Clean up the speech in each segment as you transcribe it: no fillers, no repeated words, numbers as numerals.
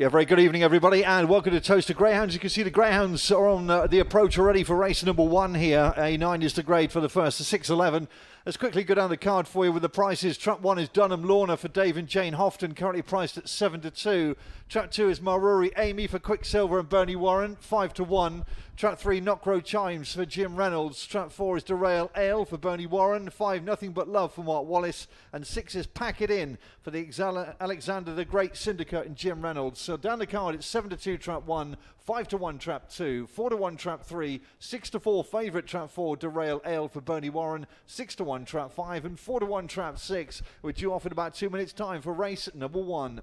Yeah, very good evening, everybody, and welcome to Towcester Greyhounds. You can see the Greyhounds are on the approach already for race number 1 here. A9 is the grade for the first, the 6.11. Let's quickly go down the card for you with the prices. Trap 1 is Dunham Lorna for Dave and Jane Houghton, currently priced at 7-2. Trap 2 is Maruri Amy for Quicksilver and Bernie Warren, 5-1. Trap 3, Knockrow Chimes for Jim Reynolds. Trap 4 is Derail Ale for Bernie Warren. 5, Nothing But Love for Mark Wallace. And 6 is Pack It In for the Alexander the Great Syndicate and Jim Reynolds. So down the card, it's 7-2 Trap 1, 5-1 Trap 2, 4-1 Trap 3, 6-4 favourite Trap 4, Derail Ale for Bernie Warren, 6-1 Trap 5, and 4-1 Trap 6, which you offered about 2 minutes' time for race number 1.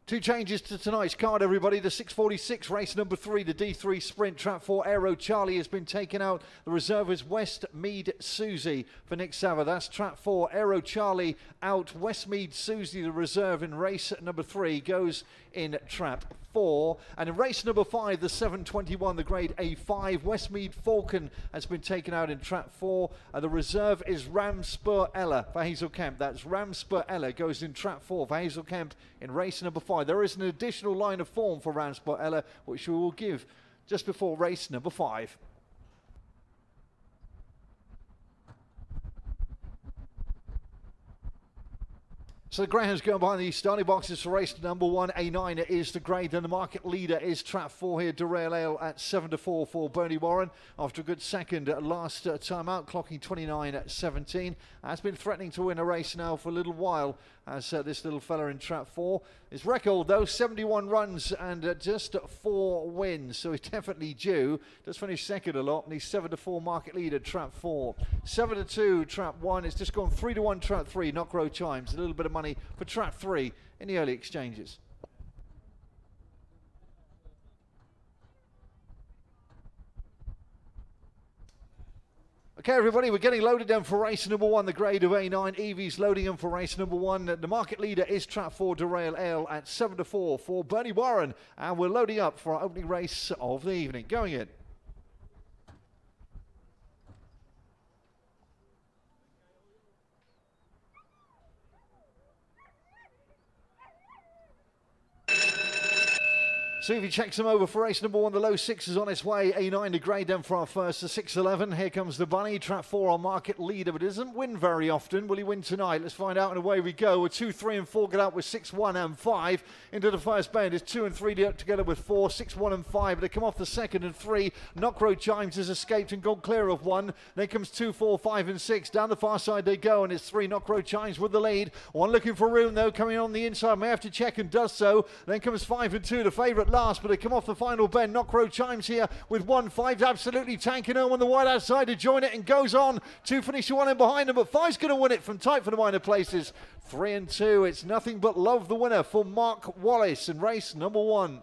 Two changes to tonight's card, everybody. The 6:46 race number 3, the D3 Sprint. Trap 4, Aero Charlie has been taken out. The reserve is Westmead Susie for Nick Sava. That's Trap 4, Aero Charlie out. Westmead Susie, the reserve in race number 3, goes in Trap 4. And in race number 5, the 7:21, the grade A5, Westmead Falcon has been taken out in Trap 4. The reserve is Ramspur Ella for Hazel Kemp. That's Ramspur Ella goes in Trap 4 for Hazel Kemp in race number 5. There is an additional line of form for Ramspur Ella, which we will give just before race number 5. So the Greyhounds going behind the starting boxes for race number 1. A9 is the grade, and the market leader is Trap 4 here, Derail Ale at 7-4 for Bernie Warren. After a good second last time out, clocking 29.17. Has been threatening to win a race now for a little while, as this little fella in Trap 4. His record, though, 71 runs and just 4 wins, so he's definitely due. Does finish second a lot, and he's 7-4 market leader, Trap 4. 7-2, Trap 1. It's just gone 3-1, Trap 3, Knockrow Chimes. A little bit of money for Trap 3 in the early exchanges. Okay, everybody, we're getting loaded down for race number 1, the grade of A9. Evie's loading in for race number 1. The market leader is Trap 4, Derail Ale at 7-4 for Bernie Warren. And we're loading up for our opening race of the evening. Going in. So if you check them over for race number 1, the low 6 is on its way. A9 to grade down for our first, the 6.11. Here comes the bunny. Trap 4 on market leader, but doesn't win very often. Will he win tonight? Let's find out, and away we go. With 2, 3 and 4 get out with 6, 1 and 5. Into the first bend is 2 and 3 together with 4, 6, 1 and 5. They come off the second and 3. Knockrow Chimes has escaped and gone clear of 1. Then comes 2, 4, 5 and 6. Down the far side they go, and it's 3 Knockrow Chimes with the lead. 1 looking for room, though, coming on the inside. May have to check and does so. Then comes 5 and 2, the favourite last, but they come off the final bend. Knockrow Chimes here with 1, 5 absolutely tanking home on the wide outside to join it and goes on. 2 finish 1 in behind them, but 5's going to win it from tight for the minor places. 3 and 2, it's Nothing But Love, the winner for Mark Wallace in race number 1.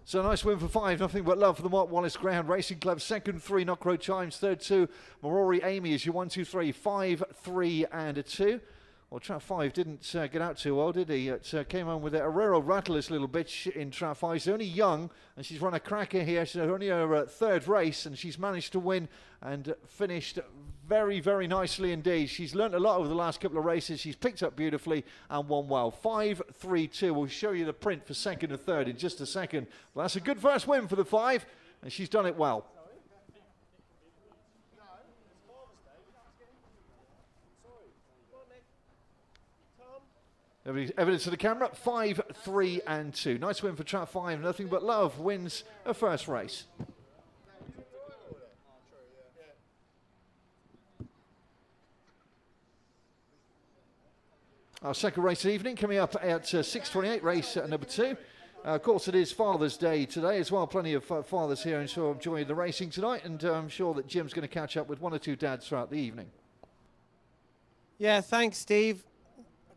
So a nice win for 5, Nothing But Love for the Mark Wallace Greyhound Racing Club. Second, 3, Knockrow Chimes. Third, 2, Marori Amy is your 1, 2, 3, 5, 3 and a 2. Well, Trap 5 didn't get out too well, did he? It came on with a rare old rattler's little bitch in Trap 5. She's only young, and she's run a cracker here. She's only her third race, and she's managed to win and finished very, very nicely indeed. She's learnt a lot over the last couple of races. She's picked up beautifully and won well. 5, 3, 2. We'll show you the print for second and third in just a second. Well, that's a good first win for the 5, and she's done it well. Evidence to the camera, 5, 3 and 2. Nice win for Trap 5. Nothing But Love wins her first race. Our second race of the evening coming up at 6:28, race number 2. Of course, it is Father's Day today as well. Plenty of fathers here, and so enjoying the racing tonight. And I'm sure that Jim's going to catch up with one or two dads throughout the evening. Yeah, thanks, Steve.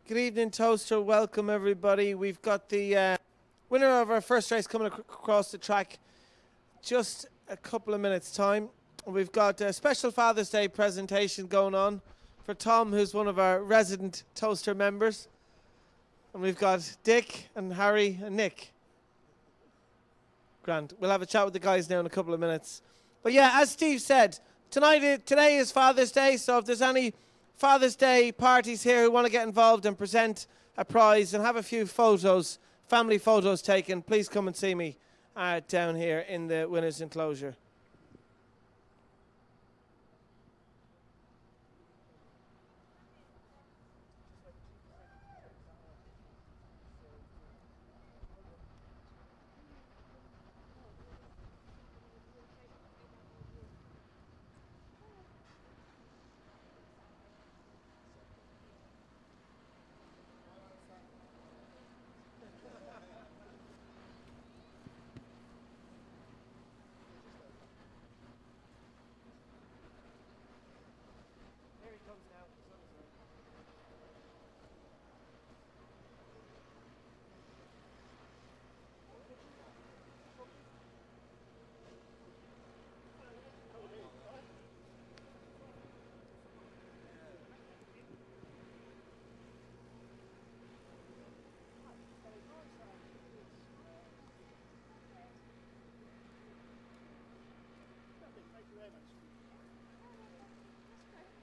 Good evening, Towcester. Welcome, everybody. We've got the winner of our first race coming across the track just a couple of minutes' time. We've got a special Father's Day presentation going on for Tom, who's one of our resident Towcester members. And we've got Dick and Harry and Nick. Grant. We'll have a chat with the guys now in a couple of minutes. But yeah, as Steve said, today is Father's Day, so if there's any Father's Day parties here who want to get involved and present a prize and have a few photos, family photos taken, please come and see me down here in the winner's enclosure.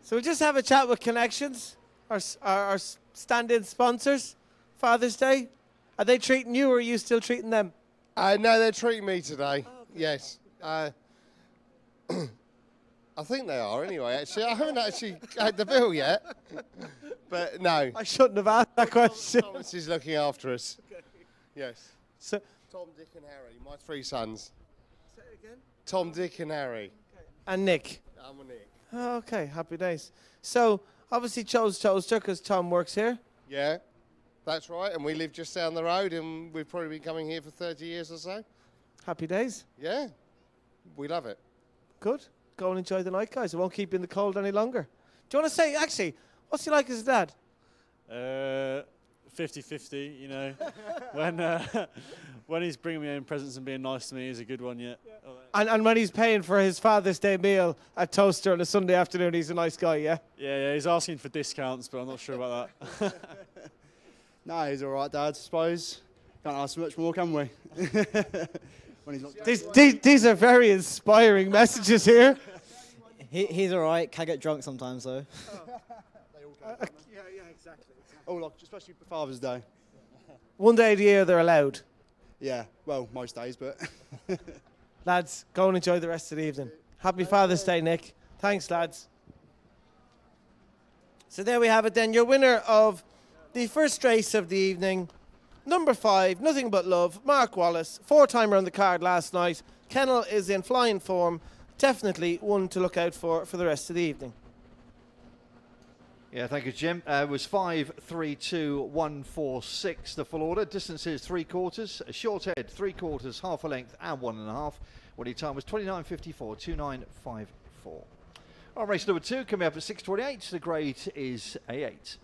So we'll just have a chat with Connections, our stand-in sponsors, Father's Day. Are they treating you, or are you still treating them? No, they're treating me today. Oh, okay. Yes. I think they are anyway, actually. I haven't actually had the bill yet. But no. I shouldn't have asked that question. Thomas is looking after us. Okay. Yes. So, Tom, Dick and Harry, my three sons. Say it again? Tom, Dick and Harry. Okay. And Nick. I'm a Nick. Oh, okay, happy days. So, obviously chose Towcester because Tom works here. Yeah, that's right. And we live just down the road, and we've probably been coming here for 30 years or so. Happy days. Yeah, we love it. Good. Go and enjoy the night, guys. I won't keep you in the cold any longer. Do you want to say, actually, what's he like as a dad? 50-50, you know. when he's bringing me in presents and being nice to me, he's a good one, yeah. And when he's paying for his Father's Day meal at Towcester on a Sunday afternoon, he's a nice guy, yeah? Yeah, he's asking for discounts, but I'm not sure about that. No, he's all right, Dad, I suppose. Can't ask much more, can we? When he's not these are very inspiring messages here. He's all right. Can get drunk sometimes, though. Yeah, exactly. Oh, look, especially for Father's Day. One day a year they're allowed. Yeah, well, most days, but... Lads, go and enjoy the rest of the evening. Happy Father's Day, Nick. Thanks, lads. So there we have it then. Your winner of the first race of the evening, number 5, Nothing But Love, Mark Wallace, 4-timer on the card last night. Kennel is in flying form. Definitely one to look out for the rest of the evening. Yeah, thank you, Jim. It was 5, 3, 2, 1, 4, 6, the full order. Distance is 3/4, a short head, 3/4, half a length, and 1.5. Winning time was 29.54, 29.54. On race number 2, coming up at 6:28, the grade is A8.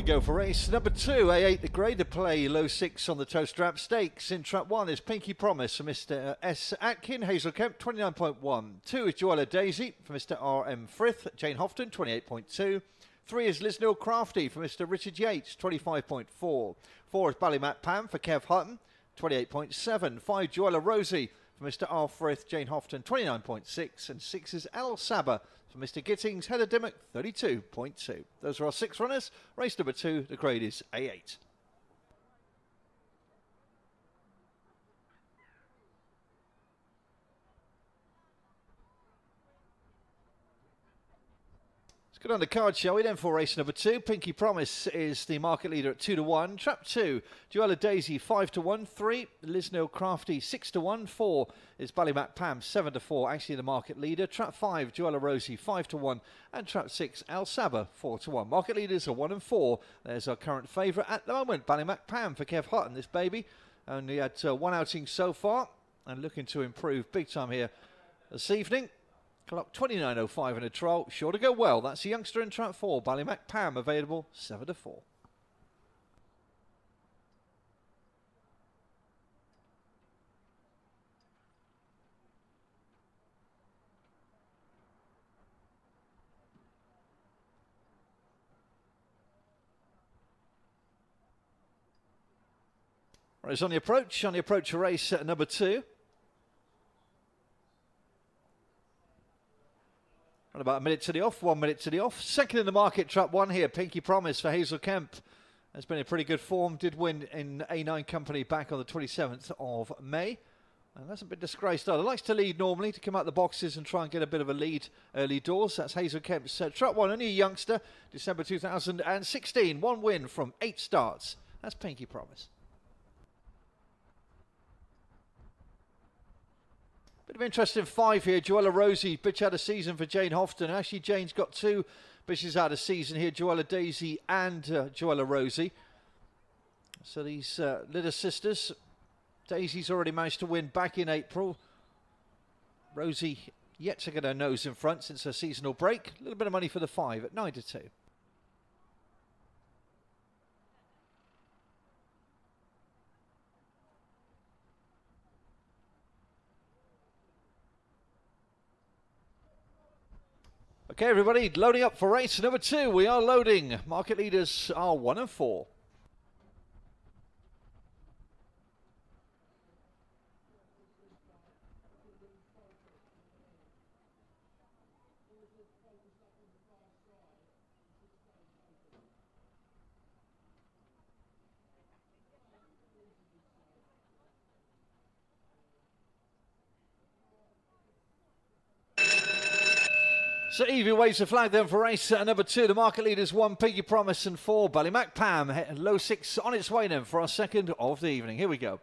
go for race number 2, A8 the grade to play, low 6 on the toe strap stakes. In trap 1 is Pinky Promise for Mr. S. Atkin, Hazel Kemp, 29.1. 2 is Joella Daisy for Mr. R.M. Frith, Jane Houghton, 28.2. 3 is Liz Neal Crafty for Mr. Richard Yates, 25.4. 4 is Ballymac Pam for Kev Hutton, 28.7. 5 Joella Rosie for Mr. R. Frith, Jane Houghton, 29.6. And 6 is Al Saba for Mr. Gittings, Heather Dimmock, 32.2. Those are our 6 runners. Race number 2, the grade is A8. Good on the card, shall we then, for race number 2. Pinky Promise is the market leader at 2-1. Trap 2, Joella Daisy 5-1. 3, Liz Neal Crafty 6-1. 4 is Ballymac Pam 7-4, actually the market leader. Trap 5, Joella Rosie 5-1. And trap 6, Al Saba 4-1. Market leaders are 1 and 4. There's our current favourite at the moment, Ballymac Pam for Kev Hutton, this baby. Only had 1 outing so far and looking to improve big time here this evening. Clock 29.05 in a trial, sure to go well. That's a youngster in trap 4, Ballymac Pam, available 7-4. Right, it's on the approach to race at number 2. And about a minute to the off, 1 minute to the off. Second in the market, trap 1 here, Pinky Promise for Hazel Kemp. Has been in pretty good form, did win in A9 company back on the 27th of May. And hasn't been disgraced either. Likes to lead normally, to come out the boxes and try and get a bit of a lead early doors. That's Hazel Kemp's trap 1, only a youngster, December 2016. 1 win from 8 starts. That's Pinky Promise. Bit of interest in 5 here, Joella Rosie, bitch out of season for Jane Houghton. Actually, Jane's got 2 bitches out of season here, Joella Daisy and Joella Rosie. So these little sisters, Daisy's already managed to win back in April. Rosie yet to get her nose in front since her seasonal break. A little bit of money for the 5 at 9-2. Okay, everybody, loading up for race number 2. We are loading. Market leaders are 1 and 4. So Evie waves the flag then for race number 2. The market leaders 1, Pinky Promise, and 4, Ballymac Pam. Low 6 on its way then for our second of the evening. Here we go.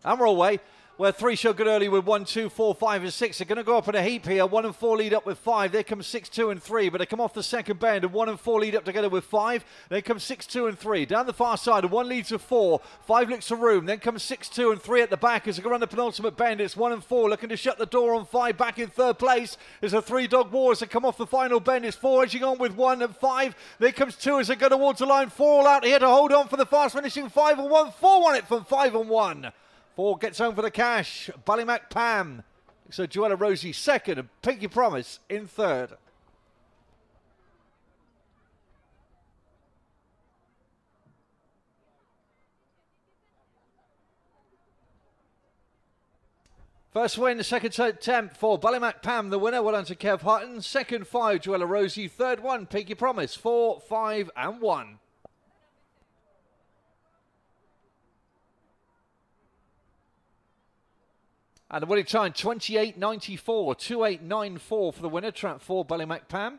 And we're away. Where 3 showed good early with 1, 2, 4, 5 and 6. They're going to go up in a heap here. 1 and 4 lead up with 5. There comes 6, 2 and 3. But they come off the second bend and 1 and 4 lead up together with 5. Then comes 6, 2 and 3. Down the far side and 1 leads with 4. 5 looks for room. Then comes 6, 2 and 3 at the back as they go around the penultimate bend. It's 1 and 4 looking to shut the door on 5. Back in 3rd place. There's a 3-dog war as they come off the final bend. It's 4 edging on with 1 and 5. There comes 2 as they go towards the line. 4 all out here to hold on for the fast finishing 5 and 1. 4 won it from 5 and 1. 4 gets home for the cash. Ballymac Pam. So Joella Rosie 2nd and Pinky Promise in 3rd. First win, the second attempt for Ballymac Pam, the winner. Well done to Kev Hutton. Second 5, Joella Rosie. 3rd 1, Pinky Promise. 4, 5 and 1. And the winning time, 28.94, 28.94 for the winner, trap 4, Ballymac Pam.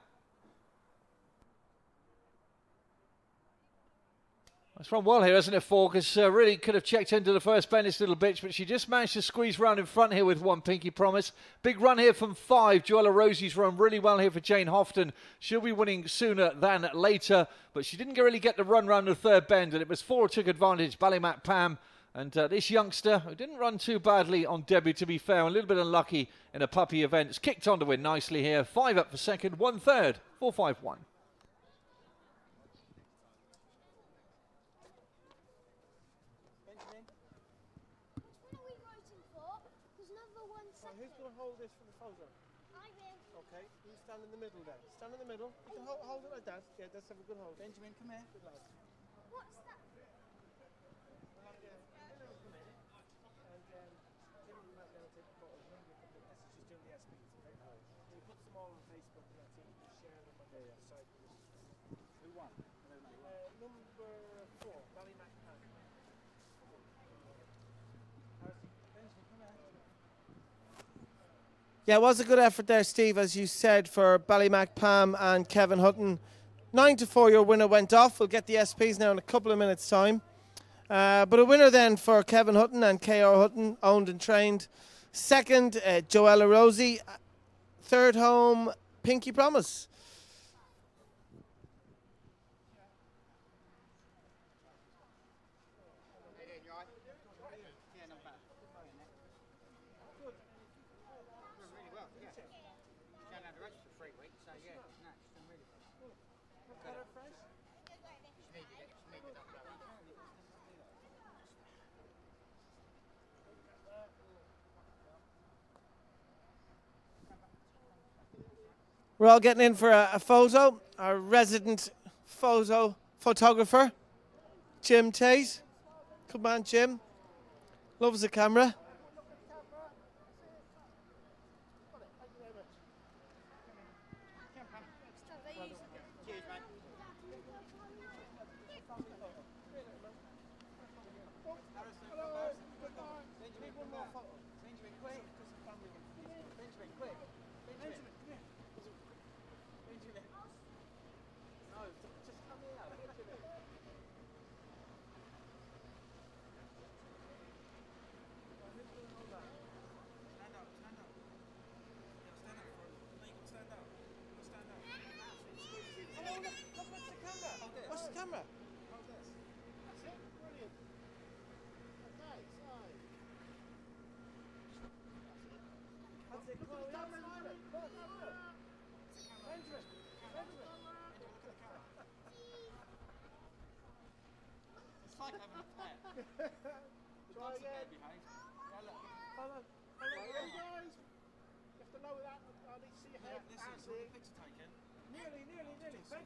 That's run well here, hasn't it, 4? Because really could have checked into the first bend, this little bitch, but she just managed to squeeze round in front here with 1, Pinky Promise. Big run here from 5. Joella Rosie's run really well here for Jane Houghton. She'll be winning sooner than later, but she didn't really get the run round the 3rd bend, and it was 4 who took advantage, Ballymac Pam. And this youngster, who didn't run too badly on debut, to be fair, a little bit unlucky in a puppy event, has kicked on to win nicely here. 5 up for second, 1 third, 4, 5, 1. Who's going to hold this for the photo? I will. Okay, you stand in the middle then. Stand in the middle. You can hold it like that. Yeah, let's have a good hold. Benjamin, come here. Good lad. What's that? We'll have Benjamin come in. And Tim will come out there and take the photo. Remember, this is just doing the SPs. Okay? So he puts them all on Facebook and that's it. You can share them on the site. Who won? Number 4, Ballymac Pan. Yeah, it was a good effort there, Steve, as you said, for Ballymac Pam and Kevin Hutton. 9-4, your winner went off. We'll get the SPs now in a couple of minutes' time. But a winner then for Kevin Hutton and KR Hutton, owned and trained. Second, Joella Rosie. Third home, Pinky Promise. We're all getting in for a photo. Our resident photographer, Jim Tate. Come on, Jim. Loves the camera.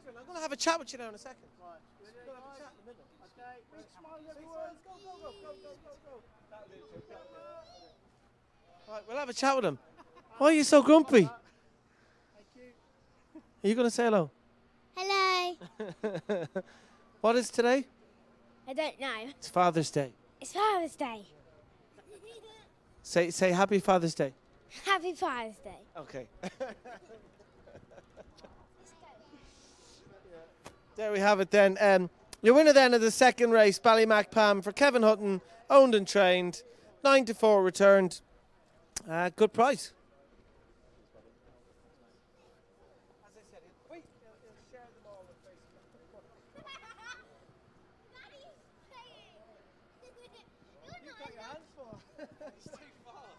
I'm going to have a chat with you now in a second. Right. Right, we'll have a chat with him. Why are you so grumpy? Thank you. Are you going to say hello? Hello. What is today? I don't know. It's Father's Day. It's Father's Day. Say Happy Father's Day. Happy Father's Day. Okay. There we have it then. Your winner then of the second race, Ballymac Pam, for Kevin Hutton, owned and trained. 9-4 returned. Good price. As I said, he'll share them all on Facebook. You've got your hands full. It's too fast.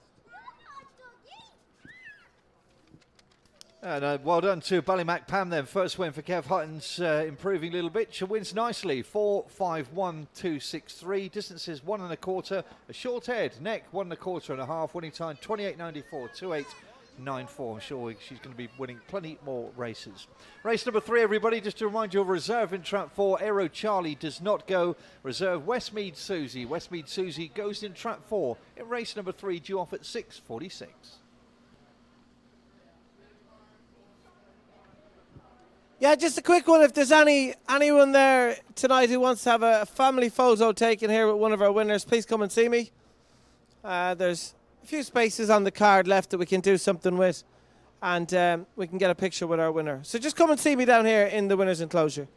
And well done to Ballymac Pam then. First win for Kev Hutton's improving a little bit. She wins nicely. 4.51.263. Distances 1 1/4. A short head. Neck 1 1/4.5. Winning time 28.94. 28.94. I'm sure she's going to be winning plenty more races. Race number 3, everybody. Just to remind you of reserve in trap 4. Aero Charlie does not go. Reserve Westmead Susie. Westmead Susie goes in trap 4 in race number 3, due off at 6.46. Yeah, just a quick one. If there's anyone there tonight who wants to have a family photo taken here with one of our winners, please come and see me. There's a few spaces on the card left that we can do something with, and we can get a picture with our winner. So just come and see me down here in the winner's enclosure.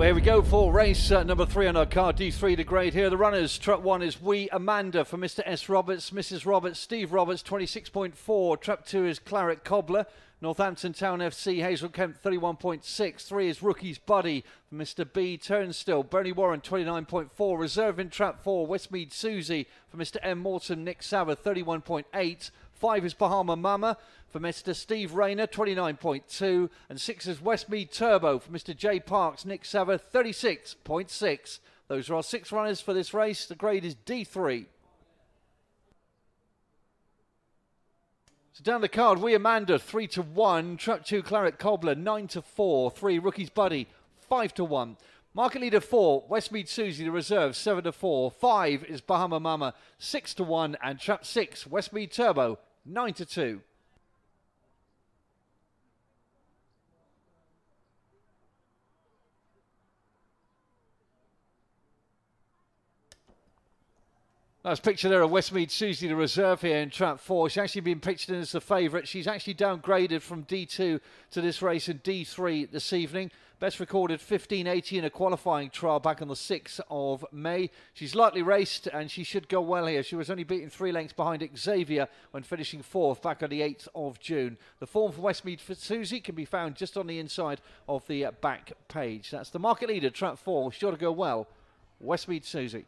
Well, here we go for race number 3 on our card, D3 to grade here. The runners, truck 1 is Wee Amanda for Mr. S. Roberts, Mrs. Roberts, Steve Roberts, 26.4. Truck 2 is Claret Cobbler, Northampton Town FC, Hazel Kemp, 31.6. 3 is Rookie's Buddy for Mr. B. Turnstill, Bernie Warren, 29.4. Reserve in Trap 4, Westmead Susie for Mr. M. Morton, Nick Savard, 31.8. 5 is Bahama Mama for Mr. Steve Rayner, 29.2. And 6 is Westmead Turbo for Mr. J. Parks, Nick Savard, 36.6. Those are our 6 runners for this race. The grade is D3. So down the card, Wee Amanda, 3-1. Truck 2, Claret Cobbler, 9-4. 3, Rookie's Buddy, 5-1. Market leader 4, Westmead Susie, the reserve, 7-4. 5 is Bahama Mama, 6-1. And Trap 6, Westmead Turbo, 9-2. Nice picture there of Westmead Susie, the reserve here in Trap 4. She's actually been pictured in as the favourite. She's actually downgraded from D2 to this race in D3 this evening. Best recorded 15.80 in a qualifying trial back on the 6th of May. She's lightly raced and she should go well here. She was only beaten 3 lengths behind Xavier when finishing 4th back on the 8th of June. The form for Westmead for Susie can be found just on the inside of the back page. That's the market leader, Trap 4. Sure to go well, Westmead Susie.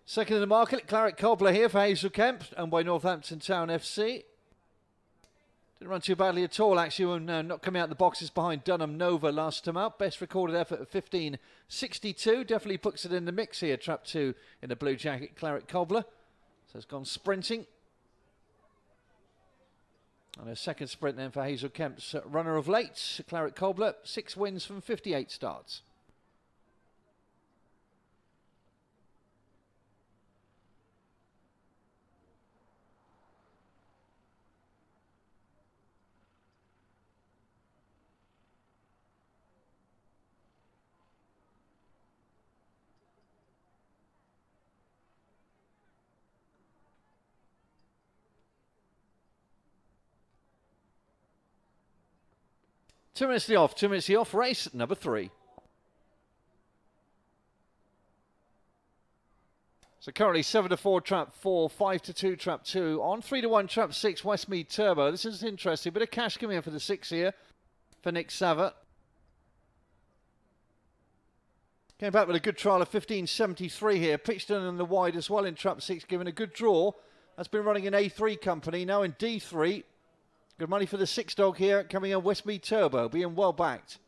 Second in the market, Claret Cobbler here for Hazel Kemp, owned by Northampton Town FC. Didn't run too badly at all, actually, and not coming out the boxes behind Dunham Nova last time out. Best recorded effort of 15.62. Definitely puts it in the mix here, Trap 2 in the blue jacket, Claret Cobbler. So it's gone sprinting. And a second sprint then for Hazel Kemp's runner of late, Claret Cobbler. 6 wins from 58 starts. Two minutes the off, race number 3. So currently 7-4 Trap 4, 5-2 Trap 2, on 3-1 Trap 6 Westmead Turbo. This is interesting, bit of cash coming in for the 6 here for Nick Savard. Came back with a good trial of 15.73 here, pitched in the wide as well in Trap 6, given a good draw. That's been running in A3 company, now in D3. Good money for the 6 dog here, coming on Westmead Turbo, being well backed.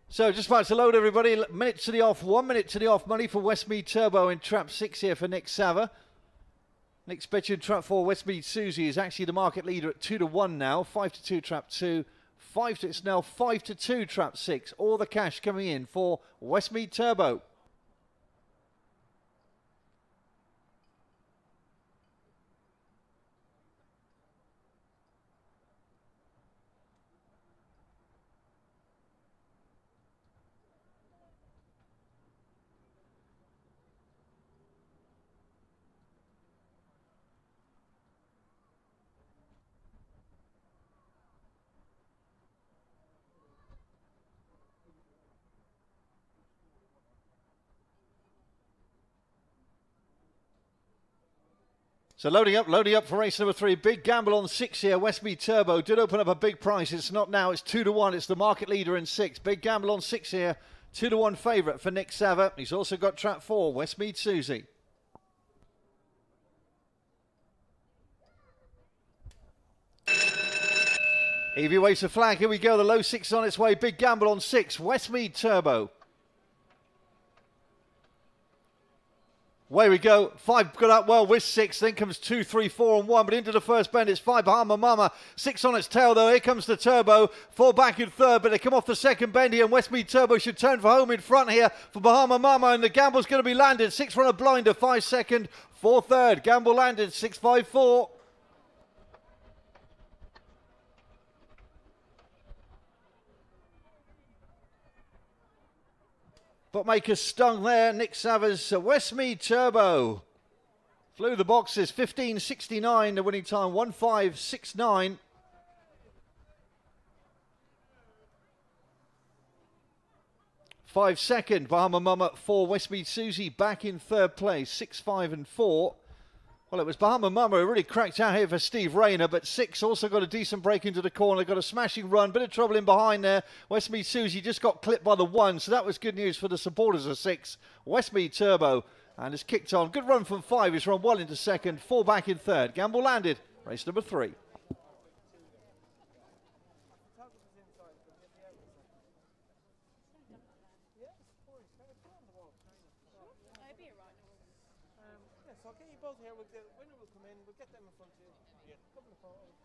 So just about to load everybody, minute to the off, 1 minute to the off, money for Westmead Turbo in Trap 6 here for Nick Savard. Nick's betting Trap 4, Westmead Susie is actually the market leader at 2-1 now. 5-2 Trap 2, it's now 5-2 Trap 6. All the cash coming in for Westmead Turbo. So loading up for race number 3. Big gamble on 6 here. Westmead Turbo did open up a big price. It's not now. It's 2-1. It's the market leader in 6. Big gamble on 6 here. 2-1 favourite for Nick Savard. He's also got Trap 4, Westmead Susie. Evie waves a flag. Here we go. The low 6 on its way. Big gamble on 6. Westmead Turbo. Away we go. 5 got up well with 6. Then comes 2, 3, 4 and 1. But into the first bend, it's 5 Bahama Mama. 6 on its tail though. Here comes the Turbo. 4 back in third, but they come off the second bend here. And Westmead Turbo should turn for home in front here for Bahama Mama. And the gamble's going to be landed. 6 run a blinder. 5 second. 4 third. Gamble landed. 6, 5, 4. Bookmaker stung there. Nick Savers, Westmead Turbo. Flew the boxes, 15.69, the winning time, 1.569. Second, Bahama Mama 4, Westmead Susie back in third place, 6, 5 and 4. Well, it was Bahama Mama who really cracked out here for Steve Rayner, but 6 also got a decent break into the corner, got a smashing run, bit of trouble in behind there. Westmead Susie just got clipped by the 1, so that was good news for the supporters of 6. Westmead Turbo, and has kicked on. Good run from 5, he's run well into second, 4 back in third. Gamble landed, race number 3. So I'll get you both here. The winner will come in. We'll get them in front of you. Yeah. Couple of photos.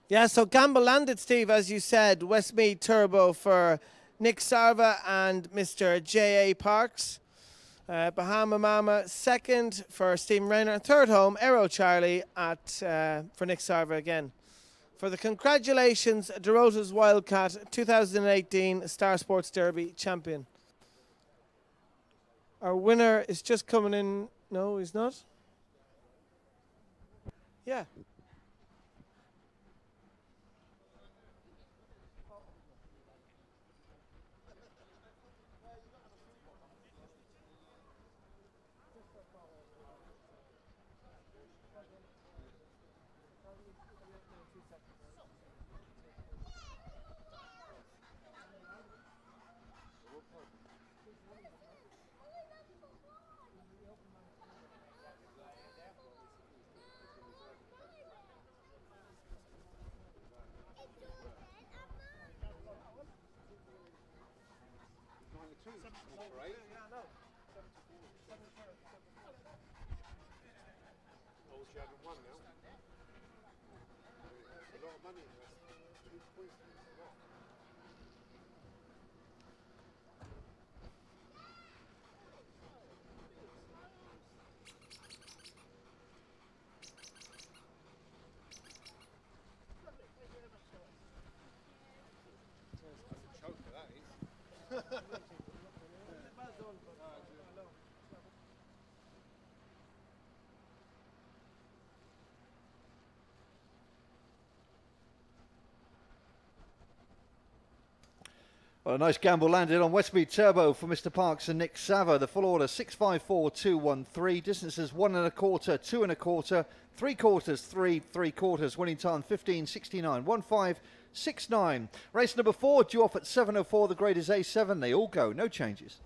Yeah, so gamble landed, Steve, as you said. Westmead Turbo for Nick Sarva and Mr. J.A. Parks. Bahama Mama second for Stephen Rayner. Third home, Aero Charlie at for Nick Sarva again. For the congratulations, Dorota's Wildcat 2018 Star Sports Derby champion. Our winner is just coming in. No, he's not. Yeah. Well, a nice gamble landed on Westmead Turbo for Mr. Parks and Nick Savo. The full order 6.54.213. Distances 1 1/4, 2 1/4, 3/4, 3 3/4. Winning time 15.69, 1.569. Race number 4 due off at 7:04. The grade is A7. They all go. No changes.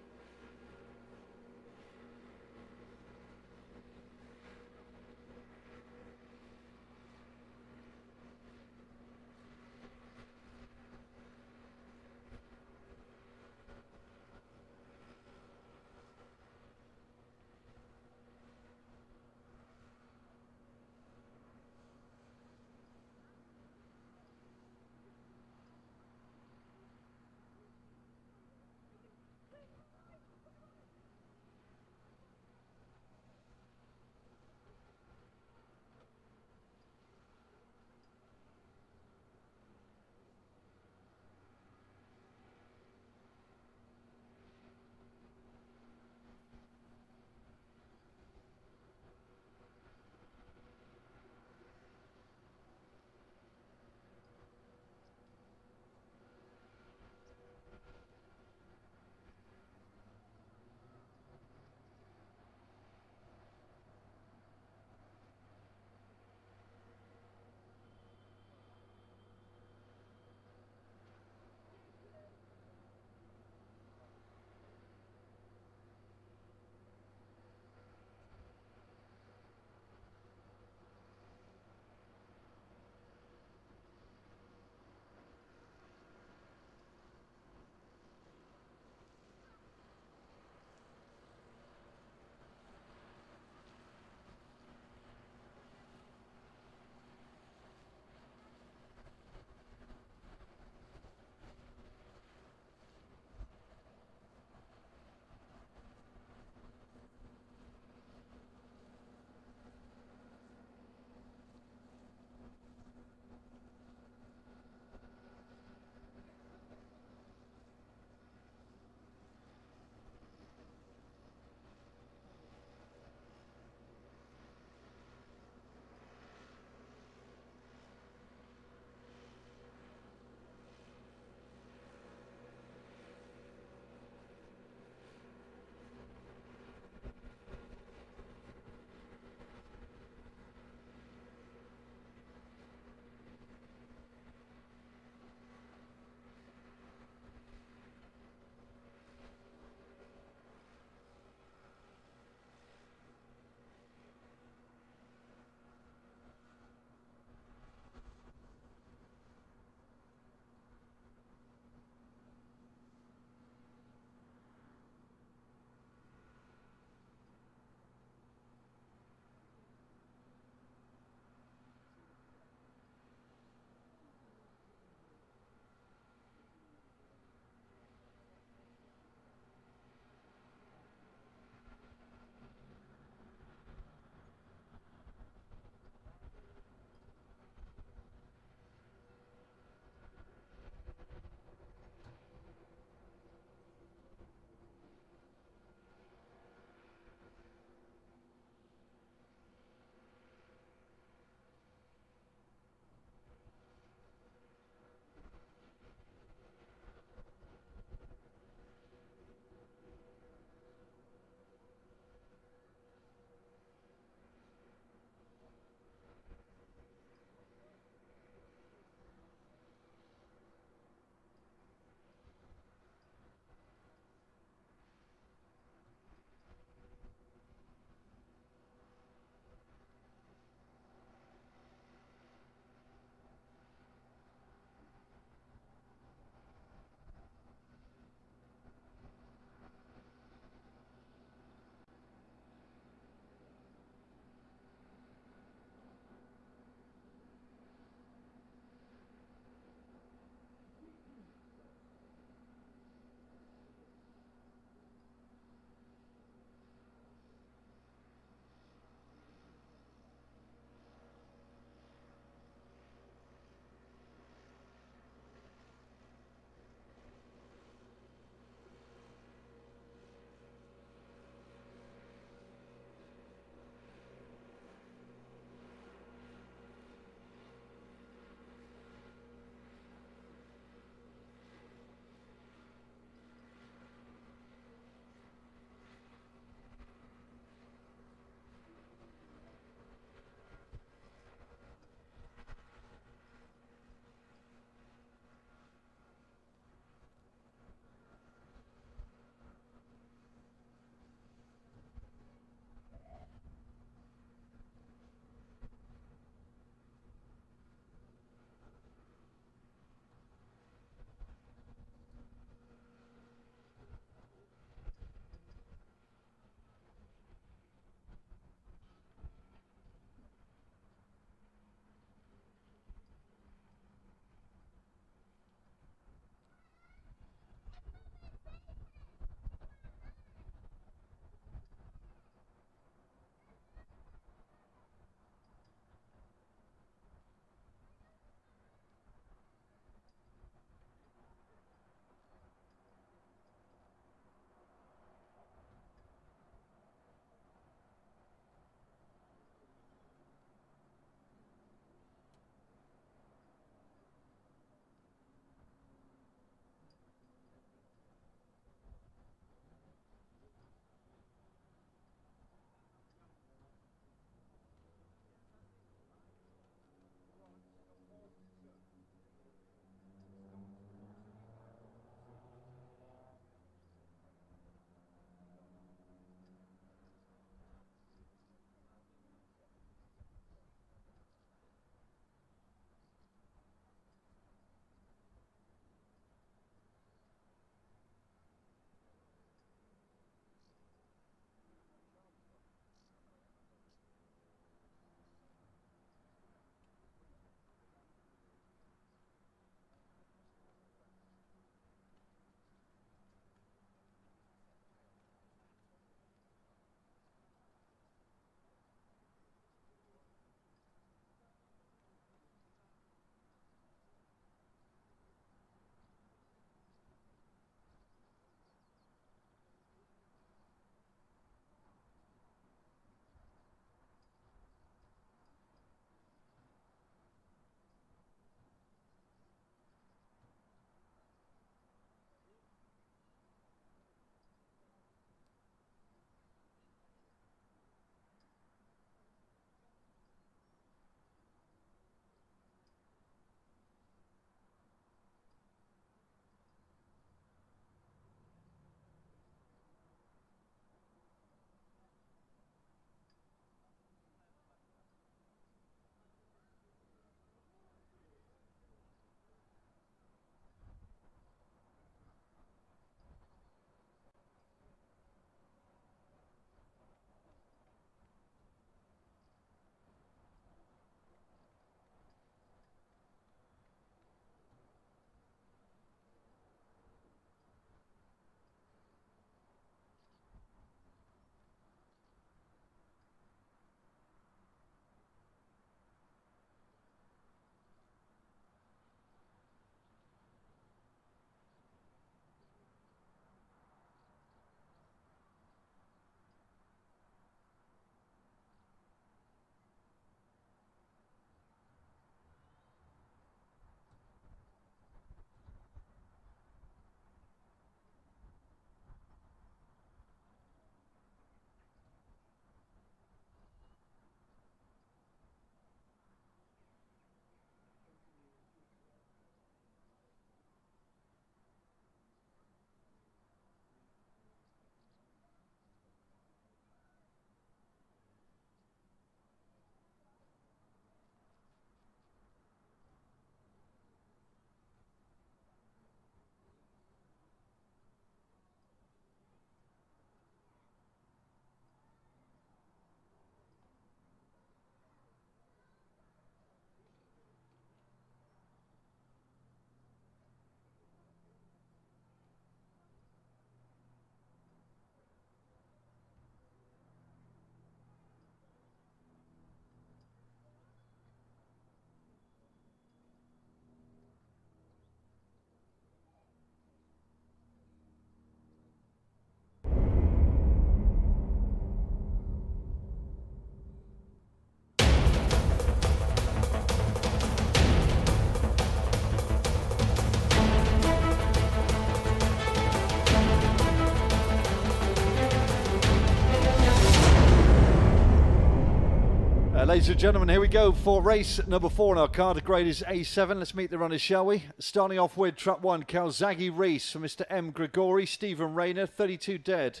Ladies and gentlemen, here we go for race number 4 on our card. The grade is A7. Let's meet the runners, shall we? Starting off with Trap 1, Calzaghe Reese for Mr. M. Gregori, Stephen Rayner, 32 dead.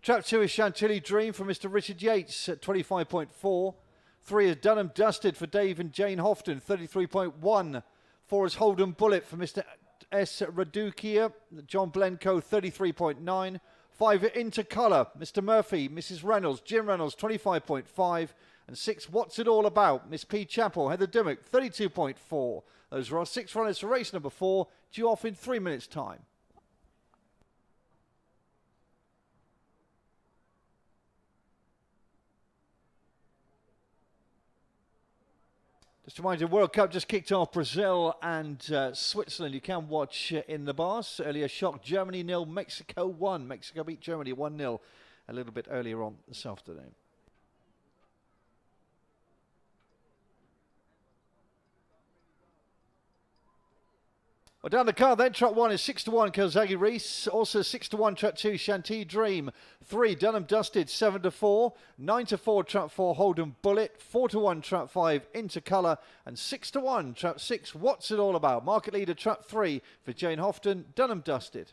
Trap 2 is Chantilly Dream for Mr. Richard Yates at 25.4. 3 is Dunham Dusted for Dave and Jane Houghton, 33.1. 4 is Holden Bullet for Mr. S. Radukia, John Blencoe, 33.9. 5 Intercolour, Mr. Murphy, Mrs. Reynolds, Jim Reynolds, 25.5. And 6, What's It All About? Miss P. Chapel, Heather Dimmock, 32.4. Those are our 6 runners for race number 4, due off in 3 minutes' time. Just a reminder, World Cup just kicked off. Brazil and Switzerland. You can watch in the bars. Earlier shock, Germany 0, Mexico 1. Mexico beat Germany 1-0 a little bit earlier on this afternoon. Well, down the card then, Trap 1 is 6-1, Calzaghe Reese. Also 6-1, Trap 2, Chantilly Dream. 3, Dunham Dusted, 7-4. 9-4, Trap 4, Holden Bullet. 4-1, Trap 5, Intercolour. And 6-1, Trap 6, What's It All About? Market leader, Trap 3 for Jane Houghton, Dunham Dusted.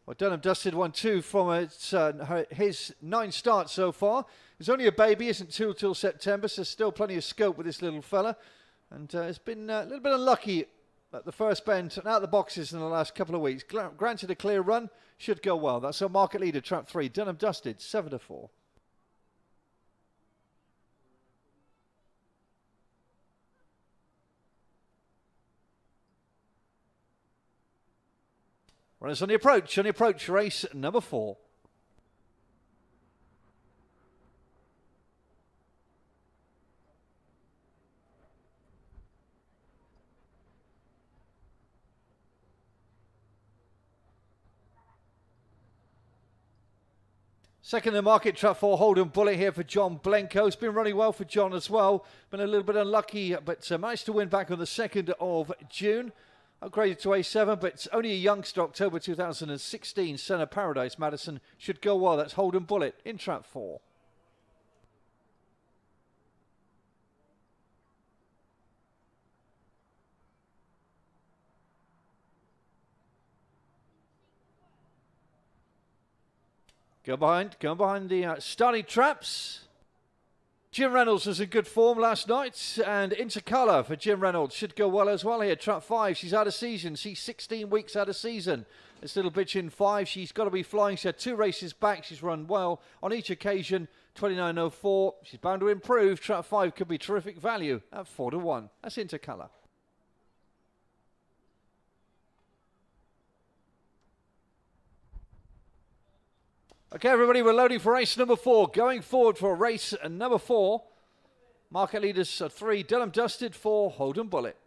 Well, Dunham Dusted 1-2 from his 9 starts so far. He's only a baby, isn't due till September, so still plenty of scope with this little fella. And has been a little bit unlucky at the first bend and out of the boxes in the last couple of weeks. Granted a clear run, should go well. That's our market leader, Trap 3, Dunham Dusted, 7-4. Runners on the approach, race number 4. Second in the market, Trap 4, Holden Bullet here for John Blencoe. It's been running well for John as well. Been a little bit unlucky, but managed to win back on the 2nd of June. Upgraded to A7, but it's only a youngster, October 2016. Senna Paradise Madison should go well. That's Holden Bullet in Trap 4. Go behind the starting traps. Jim Reynolds was in good form last night, and Intercolour for Jim Reynolds should go well as well here. Trap 5, she's out of season. She's 16 weeks out of season. This little bitch in 5, she's got to be flying. She had 2 races back. She's run well on each occasion. 29.04. She's bound to improve. Trap 5 could be terrific value at 4-1. That's Intercolour. Okay, everybody, we're loading for race number 4. Going forward for race number 4. Market leaders are 3, Dunham Dusted, 4, Holden Bullet.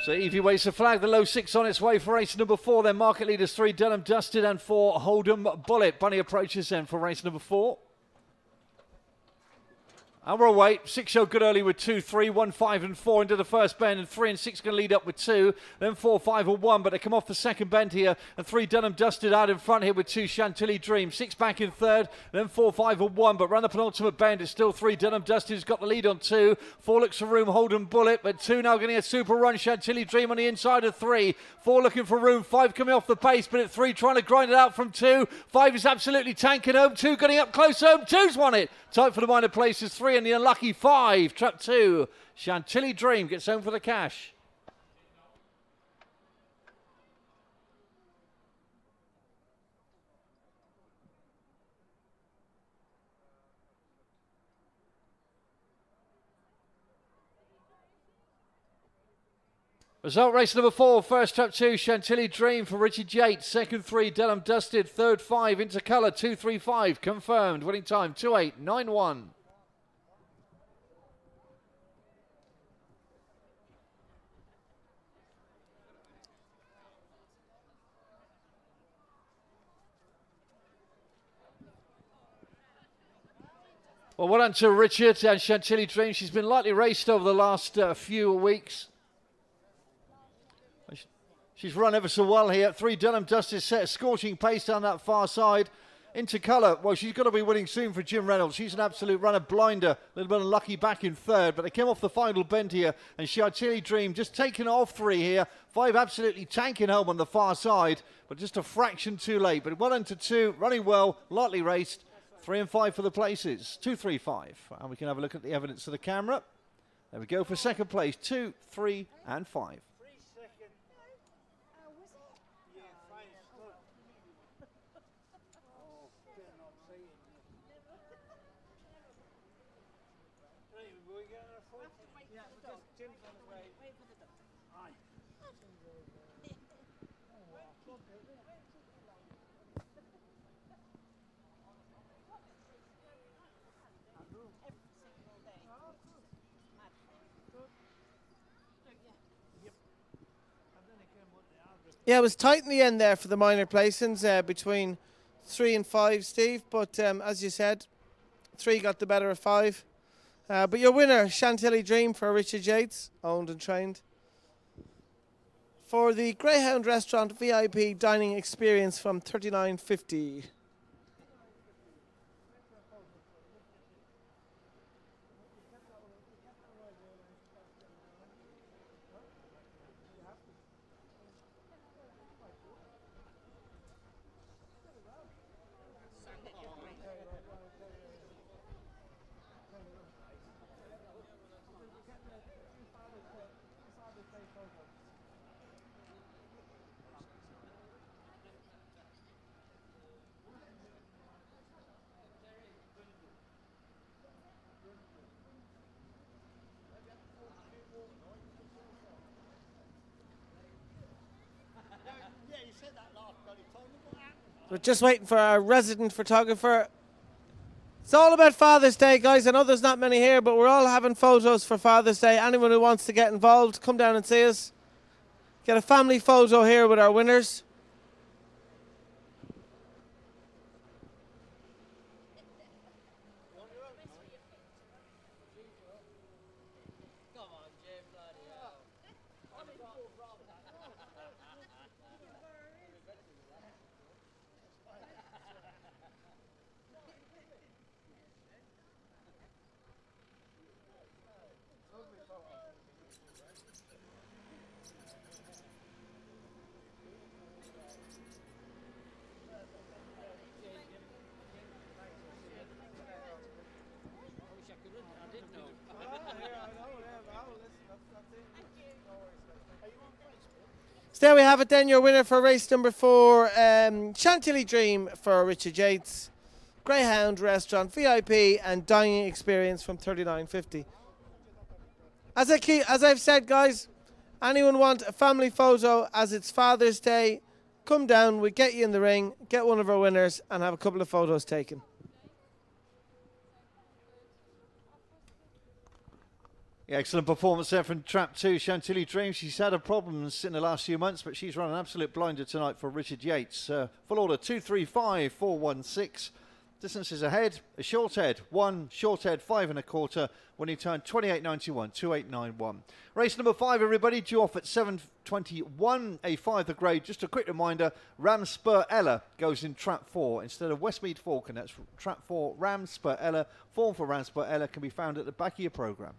So Evie waves the flag, the low 6 on its way for race number 4. Then market leaders 3, Dunham Dusted, and 4, Holden Bullet. Bunny approaches then for race number 4. And we're away. 6 showed good early with 2, 3, 1, 5 and 4 into the first bend, and 3 and 6 going to lead up with 2, then 4, 5 and 1, but they come off the second bend here, and 3 Dunham Dusted out in front here with 2 Chantilly Dream, 6 back in third, then 4, 5 and 1, but round the penultimate bend it's still 3 Dunham Dusted who's got the lead on 2, 4 looks for room, Holden Bullet, but 2 now getting a super run, Chantilly Dream on the inside of 3, 4 looking for room, 5 coming off the pace, but at 3 trying to grind it out from 2, 5 is absolutely tanking home, 2 getting up close home, 2's won it, tight for the minor places, 3 and the unlucky 5. Trap 2, Chantilly Dream gets home for the cash. Result race number 4, first Trap 2, Chantilly Dream for Richard Yates, second 3, Dunham Dusted, third 5, Intercolour, 2-3-5, confirmed, winning time 2-8-9-1. Well, done to Richard and Chantilly Dream. She's been lightly raced over the last few weeks. She's run ever so well here. 3 Dunham Dusters set a scorching pace down that far side. Into colour. Well, she's got to be winning soon for Jim Reynolds. She's an absolute runner blinder. A little bit unlucky back in third, but they came off the final bend here. And Chantilly Dream just taking off 3 here. 5 absolutely tanking home on the far side, but just a fraction too late. But 1 to 2, running well, lightly raced. 3 and 5 for the places. 2, 3, 5. And we can have a look at the evidence of the camera. There we go for second place. 2, 3 and 5. Yeah, it was tight in the end there for the minor placings between 3 and 5, Steve. But as you said, 3 got the better of 5. But your winner, Chantilly Dream for Richard Yates, owned and trained. For the Greyhound Restaurant VIP dining experience from $39.50. We're just waiting for our resident photographer. It's all about Father's Day, guys. I know there's not many here, but we're all having photos for Father's Day. Anyone who wants to get involved, come down and see us. Get a family photo here with our winners. So there we have it then, your winner for race number 4, Chantilly Dream for Richard Yates, Greyhound Restaurant VIP and dining experience from $39.50. As I've said, guys, anyone want a family photo as it's Father's Day, come down, we get you in the ring, get one of our winners and have a couple of photos taken. Yeah, excellent performance there from Trap 2, Chantilly Dream. She's had her problems in the last few months, but she's run an absolute blinder tonight for Richard Yates. Full order 235.416. Distances ahead, a short head 1, short head 5 1/4. Winning time 28.91, 28.91. Race number 5, everybody, due off at 7:21. A 5 the grade. Just a quick reminder: Ram Spur Ella goes in Trap 4 instead of Westmead Falcon. That's Trap 4. Ram Spur Ella. Form for Ram Spur Ella can be found at the back of your programme.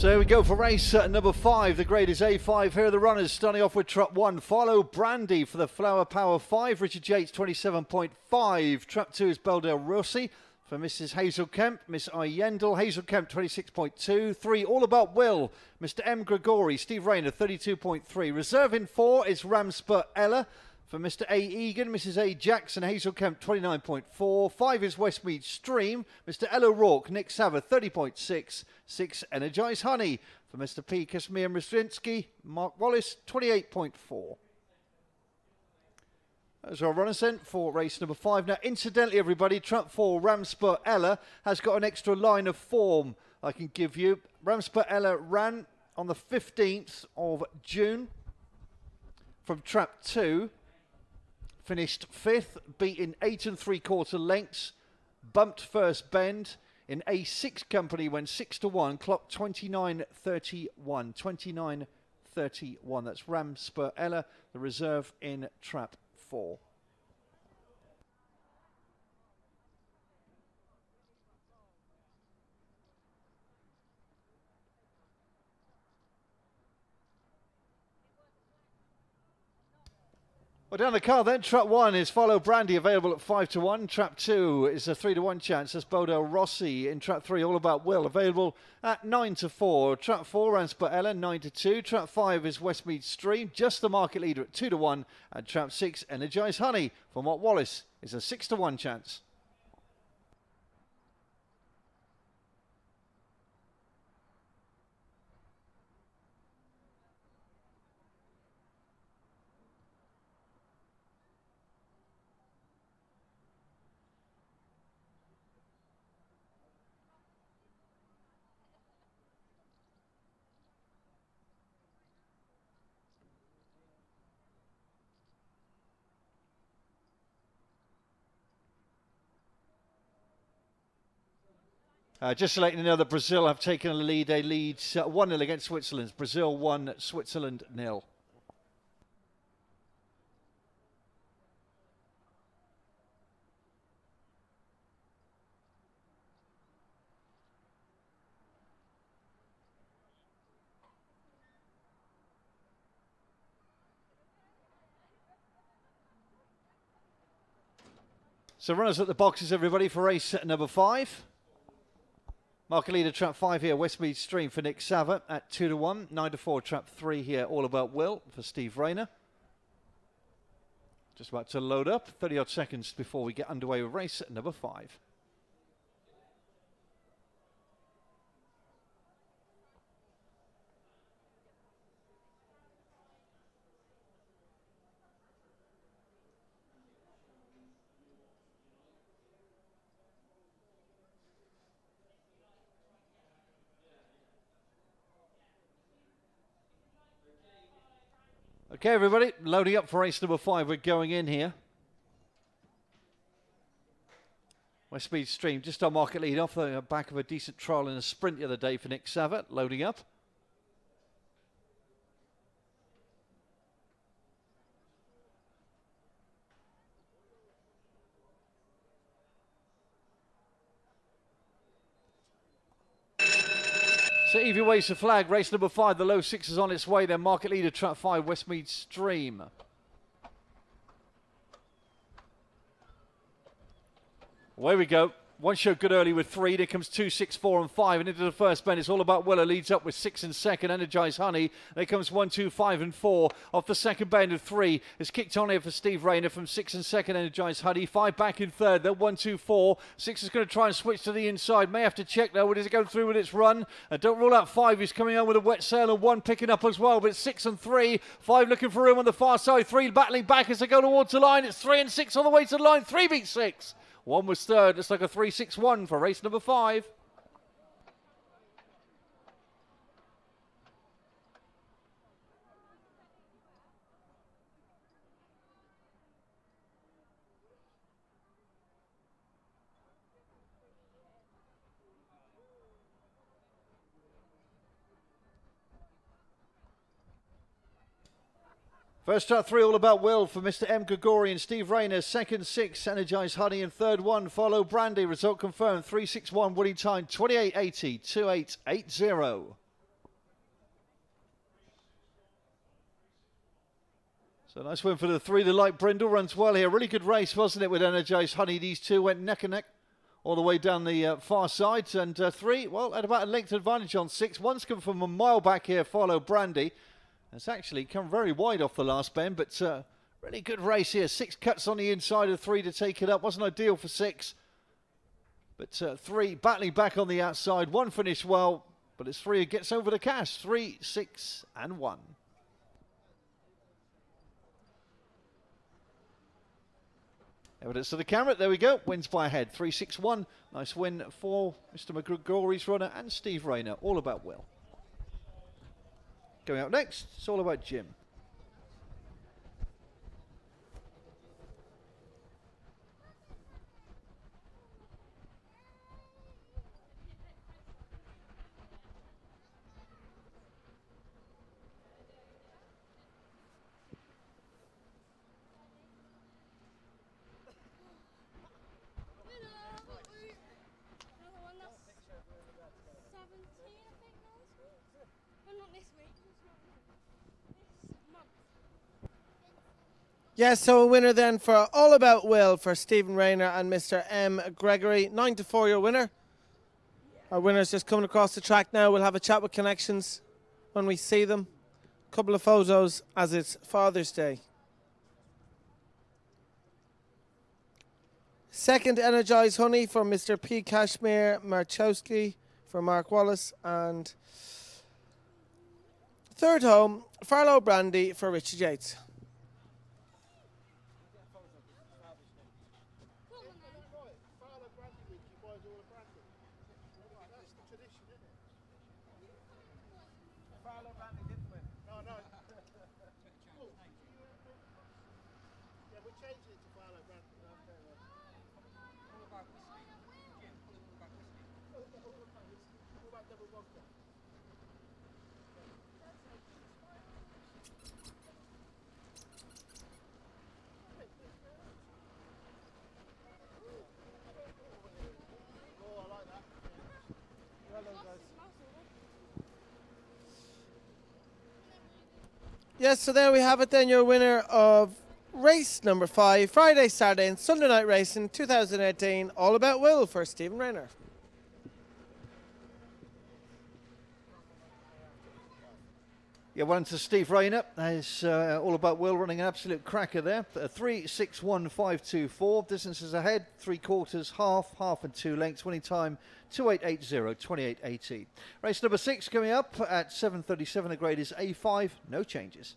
So here we go for race number 5. The grade is A5. Here are the runners, starting off with Trap 1. Follow Brandy for the Flower Power 5. Richard Yates, 27.5. Trap 2 is Beldale Rossi for Mrs. Hazel Kemp. Miss I. Yendel, Hazel Kemp, 26.2. 3, All About Will. Mr. M. Gregory, Steve Rayner, 32.3. Reserve in 4 is Ramspur Ella for Mr. A. Egan, Mrs. A. Jackson, Hazel Kemp, 29.4. 5 is Westmead Stream. Mr. L. O'Rourke, Nick Sava, 30.6. 6, Energize Honey for Mr. P. Casimir Mristinsky, Mark Wallace, 28.4. Those are our runners then for race number 5. Now, incidentally, everybody, Trap 4, Ramspur Ella, has got an extra line of form I can give you. Ramspur Ella ran on the 15th of June from Trap 2. Finished 5th, beaten 8 3/4 lengths, bumped first bend. In A6 company, went 6 to 1, clock 29.31. 29.31. That's Ramspur Ella, the reserve in Trap 4. Well, down the car then, Trap 1 is Follow Brandy, available at 5 to 1. Trap 2 is a 3 to 1 chance. That's Bodell Rossi. In Trap 3, All About Will, available at 9 to 4. Trap 4, Ramspur Ella, 9 to 2. Trap 5 is Westmead Stream, just the market leader at 2 to 1. And Trap 6, Energize Honey from Watt Wallace, is a 6 to 1 chance. Just to let you know that Brazil have taken a lead. They lead 1-0 against Switzerland. Brazil 1, Switzerland 0. So runners at the boxes, everybody, for race number 5. Market leader Trap 5 here, Westmead Stream for Nick Sava at 2 to 1. 9 to 4, Trap 3 here, All About Will for Steve Rayner. Just about to load up. 30 odd seconds before we get underway with race number 5. Okay, everybody, loading up for race number 5. We're going in here. Westmead Stream, just our market lead off the back of a decent trial in a sprint the other day for Nick Sava. Loading up. So Evie waves the flag, race number 5, the low 6 is on its way, then market leader Trap 5, Westmead Stream. Away we go. One showed good early with 3. There comes 2, 6, 4 and 5. And into the first bend. It's All About Willer. Leads up with 6 in second. Energize Honey. There comes 1, 2, 5 and 4. Off the second bend of 3. It's kicked on here for Steve Rayner from 6 in second. Energize Honey. 5 back in third. Then 1, 2, 4. 6 is going to try and switch to the inside. May have to check though. Is it going through with its run? Don't rule out 5. He's coming on with a wet sail. And 1 picking up as well. But it's 6 and 3. 5 looking for room on the far side. 3 battling back as they go towards the line. It's 3 and 6 on the way to the line. 3 beats 6. 1 was third. Looks like a 3-6-1 for race number 5. First start 3, All About Will for Mr. M. Gregory and Steve Rayner. Second 6, Energize Honey. And third 1, Follow Brandy. Result confirmed, 3-6-1 winning time, 28.80, 28.80. So nice win for the 3. The Light Brindle runs well here. Really good race, wasn't it, with Energized Honey? These two went neck and neck all the way down the far side. And 3, well, had about a length advantage on 6. One's come from a mile back here, Follow Brandy. It's actually come very wide off the last bend, but really good race here. 6 cuts on the inside of 3 to take it up. Wasn't ideal for 6. But 3 battling back on the outside. 1 finished well, but it's 3 who gets over the cash. 3, 6, and 1. Evidence to the camera. There we go. Wins by a head. 3, 6, 1. Nice win for Mr. McGrory's runner and Steve Rayner. All about Will. Going up next, it's all about Jim. Yes, so a winner then for All About Will for Stephen Rayner and Mr. M. Gregory. 9-4 your winner. Our winner's just coming across the track now. We'll have a chat with Connections when we see them. A couple of photos as it's Father's Day. Second, Energized Honey for Mr. P. Kashmir Marchowski for Mark Wallace. And third home, Farlow Brandy for Richard Yates. Yes, so there we have it then, your winner of race number 5, Friday, Saturday and Sunday night racing 2018, All About Will for Stephen Rayner. Yeah, one to Steve Rayner. It's All About Will running an absolute cracker there. 3, 6, 1, 5, 2, 4. Distances ahead, 3/4, half and 2 lengths. Winning time 2880, 2880. Race number 6 coming up at 7:37. The grade is A5. No changes.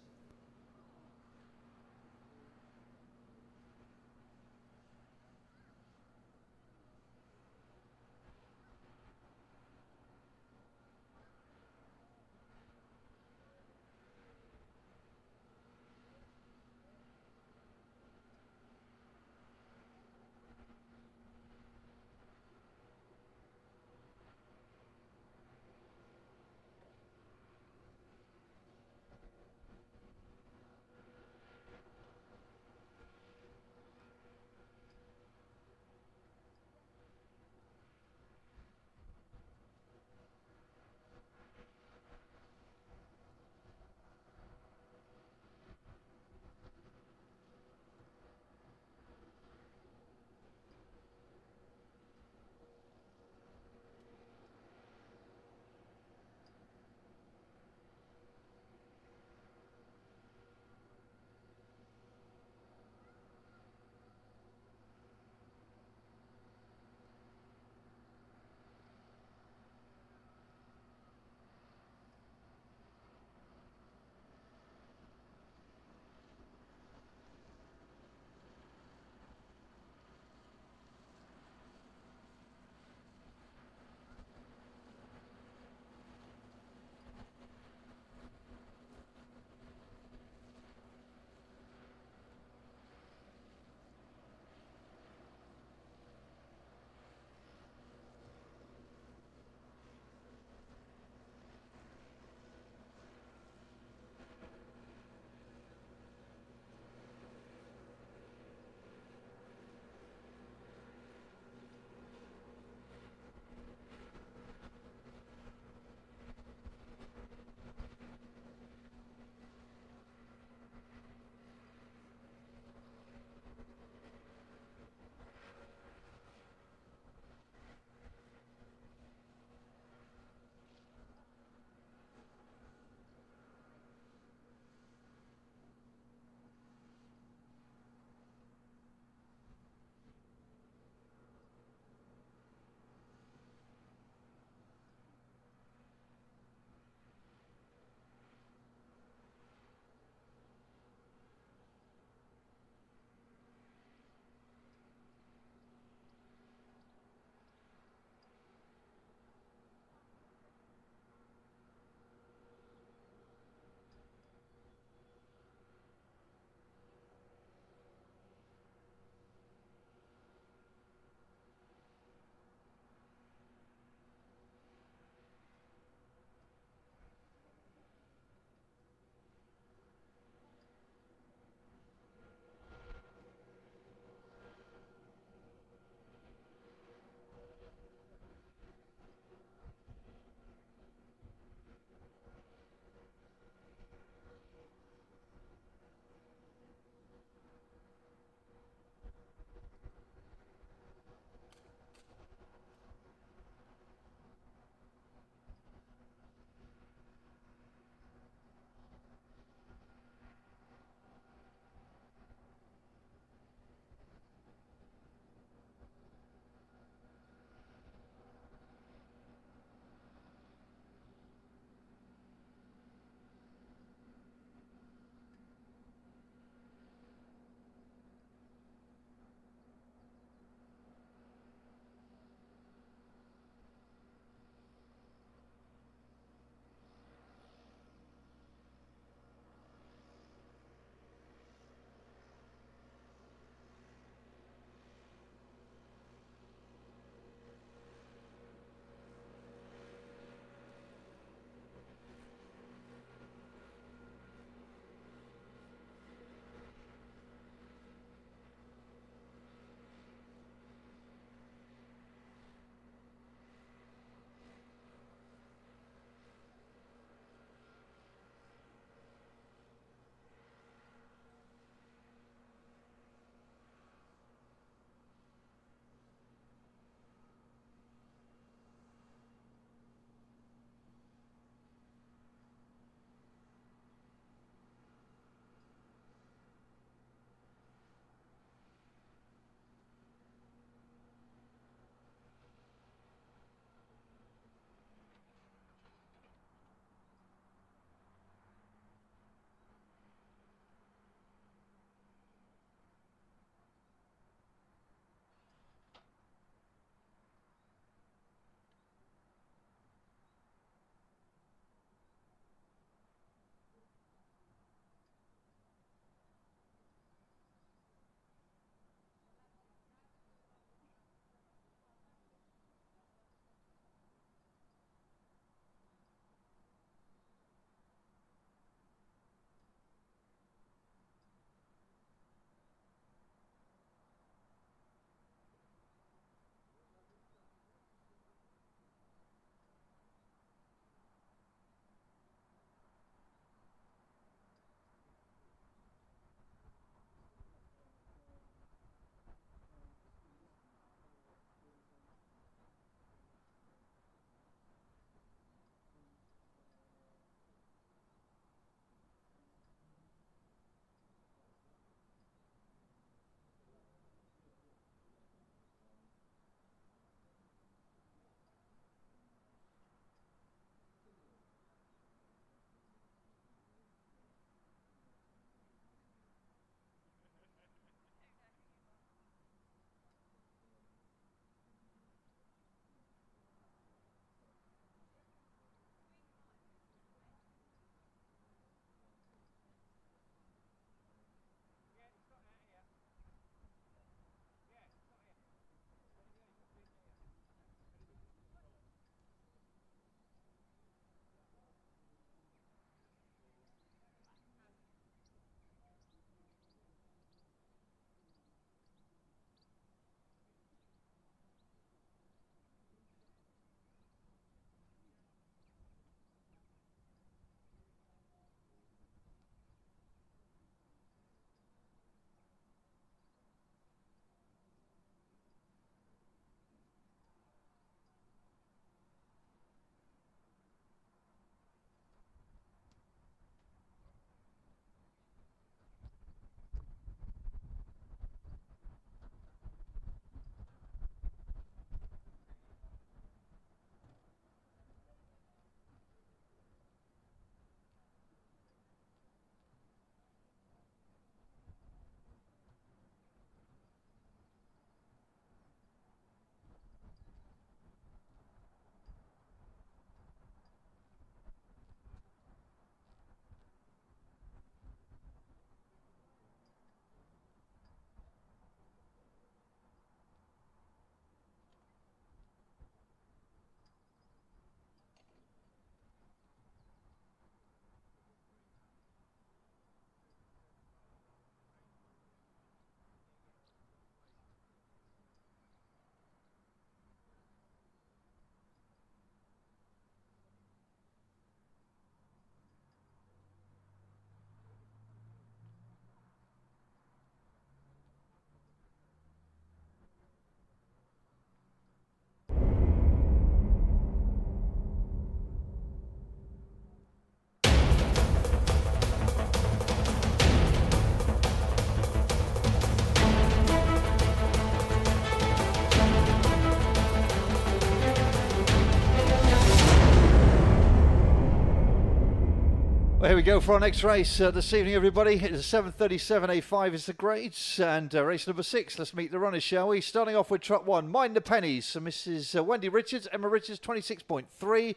Well, here we go for our next race this evening, everybody. It's a 7:37 A5 is the grades, and race number 6. Let's meet the runners, shall we? Starting off with Trap 1, Mind the Pennies. So Mrs. Wendy Richards, Emma Richards, 26.3.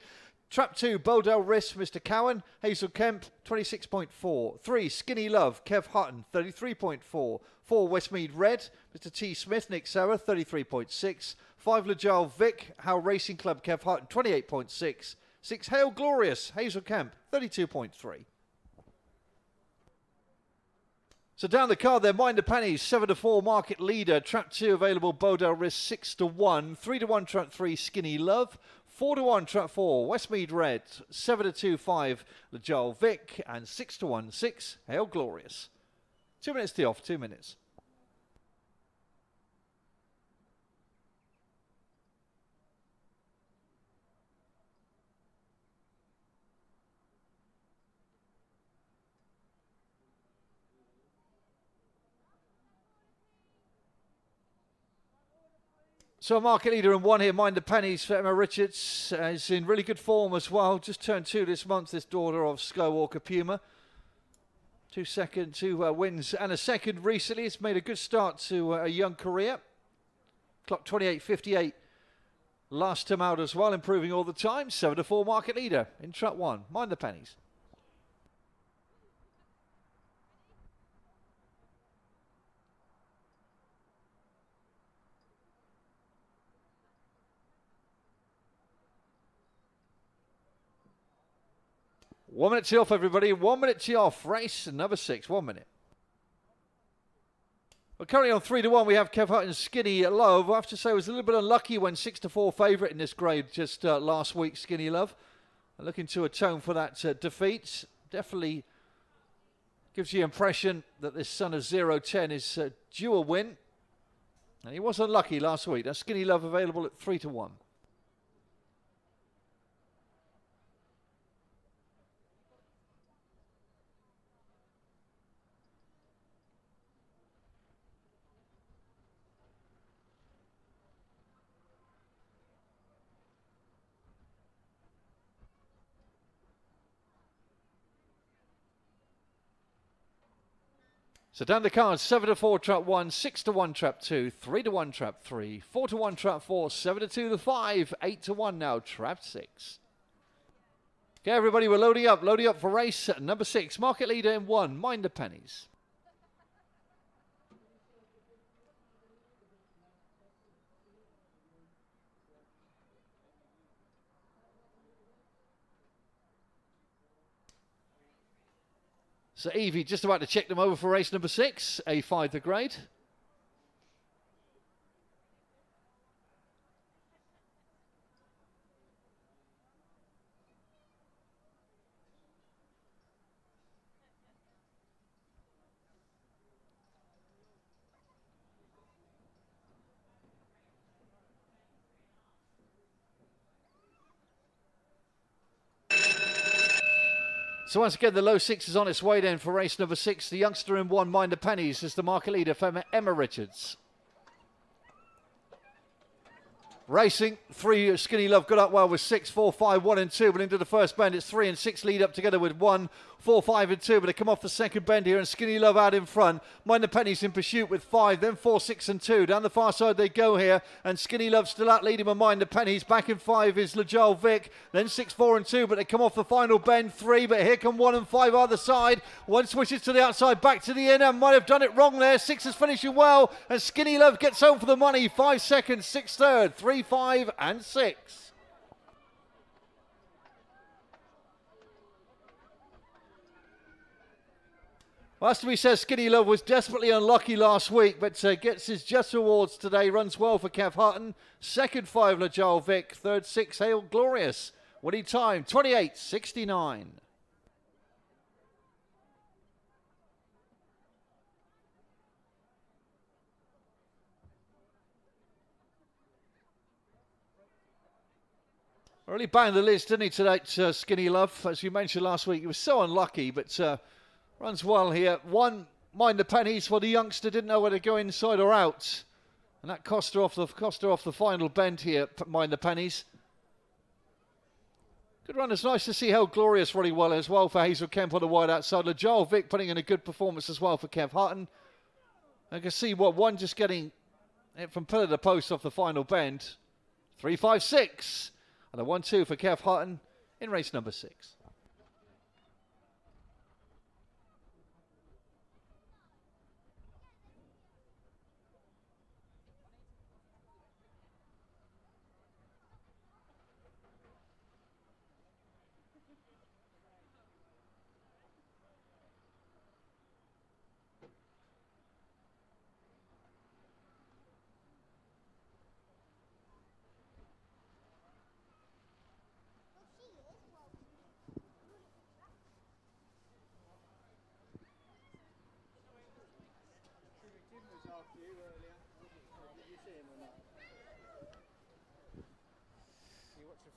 Trap 2, Bodell Risk, Mr. Cowan, Hazel Kemp, 26.4. 3, Skinny Love, Kev Hutton, 33.4. 4, Westmead Red, Mr. T. Smith, Nick Sarah, 33.6. 5, Lajal Vic, Howe Racing Club, Kev Hutton, 28.6. 6, Hail Glorious, Hazel Kemp, 32.3. So down the card there, Mind the Pennies, 7-4 market leader. Trap 2 available, Bodell Risk, 6-1. 3-1 Trap 3, Skinny Love. 4-1 Trap 4, Westmead Red. 7-2 5, Lajal Vic. And 6-1 6, Hail Glorious. 2 minutes to off, 2 minutes. So a market leader in 1 here, Mind the Pennies for Emma Richards. Is in really good form as well. Just turned 2 this month, this daughter of Skywalker Puma. 2 wins and a second recently. It's made a good start to a young career. Clock 28.58 last time out as well, improving all the time. 7-4 market leader in Trap 1, Mind the Pennies. One minute tee off, everybody. 1 minute tee off. Race number 6. 1 minute. Well, currently on 3-1, we have Kev Hutton's Skinny Love. I have to say, I was a little bit unlucky when 6-4 favourite in this grade just last week, Skinny Love. Looking to atone for that defeat. Definitely gives you the impression that this son of 0-10 is due a win. And he was unlucky last week. That's Skinny Love available at 3-1. So down the cards, 7-4 Trap 1, 6-1 Trap 2, 3-1 Trap 3, 4-1 Trap 4, 7-2 the 5, 8-1 now Trap 6. Okay, everybody, we're loading up for race number 6. Market leader in 1, Mind the Pennies. So Evie just about to check them over for race number 6, A5 the grade. So once again, the low 6 is on its way then for race number 6. The youngster in 1, Mind the Pennies, is the market leader for Emma Richards. Racing, 3, Skinny Love got up well with 6, 4, 5, 1 and 2, but into the first bend it's 3 and 6 lead up together with 1, 4, 5 and 2, but they come off the second bend here and Skinny Love out in front. Mind the Pennies in pursuit with 5, then 4, 6 and 2. Down the far side they go here and Skinny Love still out leading with Mind the Pennies. Back in 5 is Lajal Vic, then 6, 4 and 2, but they come off the final bend 3, but here come 1 and 5 either side. 1 switches to the outside, back to the inner, might have done it wrong there. 6 is finishing well and Skinny Love gets home for the money. 5 seconds, 6 third, 3, 5 and 6. Well, has to be said, Skinny Love was desperately unlucky last week, but gets his Just Awards today. Runs well for Kev Hutton. Second 5, Lajal Vic. Third 6, Hail Glorious. Winning time, 28.69. Really banged the lids, didn't he, tonight, Skinny Love? As you mentioned last week, he was so unlucky, but runs well here. 1, Mind the Pennies. Well, the youngster didn't know whether to go inside or out, and that cost her off the final bend here. Mind the Pennies. Good run. It's nice to see Held Glorious running well as well for Hazel Kemp on the wide outside. Joel Vick putting in a good performance as well for Kev Hutton. I can see one just getting it from pillar to post off the final bend. 3.56 and a 1-2 for Kev Hutton in race number 6.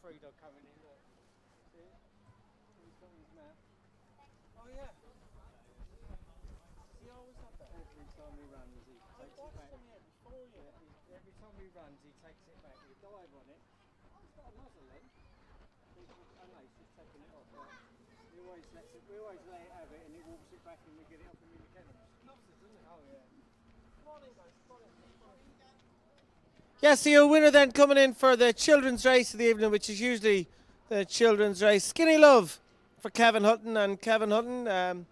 Free dog coming in. Look. See it? He's got his mouth. Oh yeah. He always had that. Every time he runs, he takes it back. Every time he runs, he takes it back. We dive on it. He's got a muzzle then. I know he's just taking it off. Right? We always let it have it, and he walks it back, and we get it up and we get it. Loves it, doesn't it? Oh yeah. Come on in, guys. Come on in. Yes, so your winner then coming in for the children's race of the evening, which is usually the children's race. Skinny Love for Kevin Hutton. And Kevin Hutton, come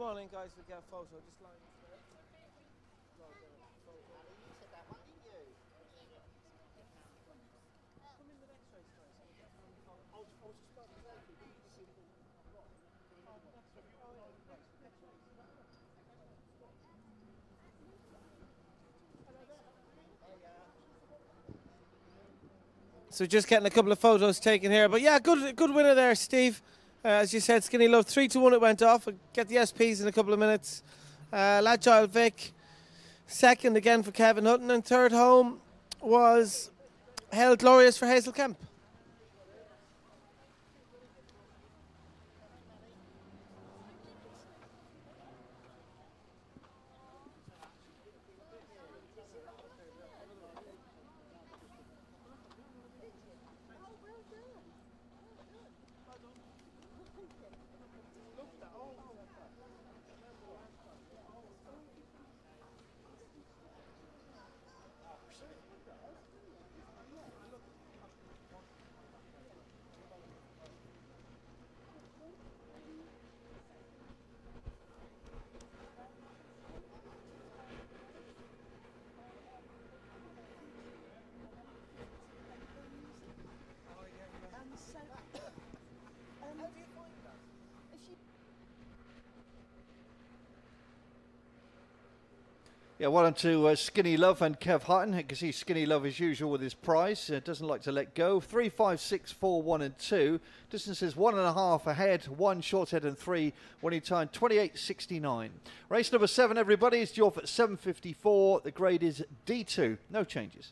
on in, guys, we'll get a photo. Just line So just getting a couple of photos taken here. But yeah, good winner there, Steve. As you said, Skinny Love, 3-1 it went off. We'll get the SPs in a couple of minutes. Lagile Vic, second again for Kevin Hutton. And third home was Held Glorious for Hazel Kemp. Yeah, well done to Skinny Love and Kev Hutton. You can see Skinny Love as usual with his prize. Doesn't like to let go. 3, 5, 6, 4, 1 and 2. Distances 1.5 ahead, 1 short head and 3. Winning time 28.69. Race number 7, everybody, is due off at 7.54. The grade is D2. No changes.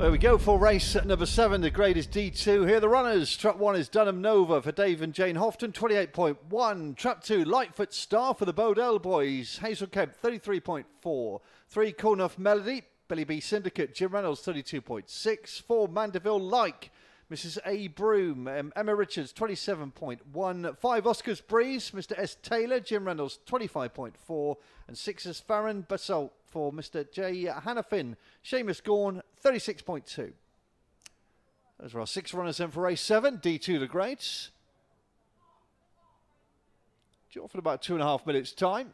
There we go for race number 7. The grade is D2. Here are the runners. Trap 1 is Dunham Nova for Dave and Jane Houghton, 28.1. Trap 2, Lightfoot Star for the Bodell boys, Hazel Kemp, 33.4. 3, Cornuff Melody, Billy B Syndicate, Jim Reynolds, 32.6. 4, Mandeville Like, Mrs. A. Broom, Emma Richards, 27.1. 5, Oscar's Breeze, Mr. S. Taylor, Jim Reynolds, 25.4. And 6 is Farron Basalt for Mr. J. Hannafin, Seamus Gorn, 36.2. Those are our 6 runners in for race 7, D2 the grades. Due off in about 2.5 minutes' time.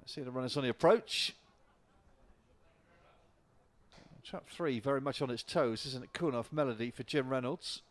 See the runners on the approach. Trap 3 very much on its toes, isn't it? Cool enough Melody for Jim Reynolds.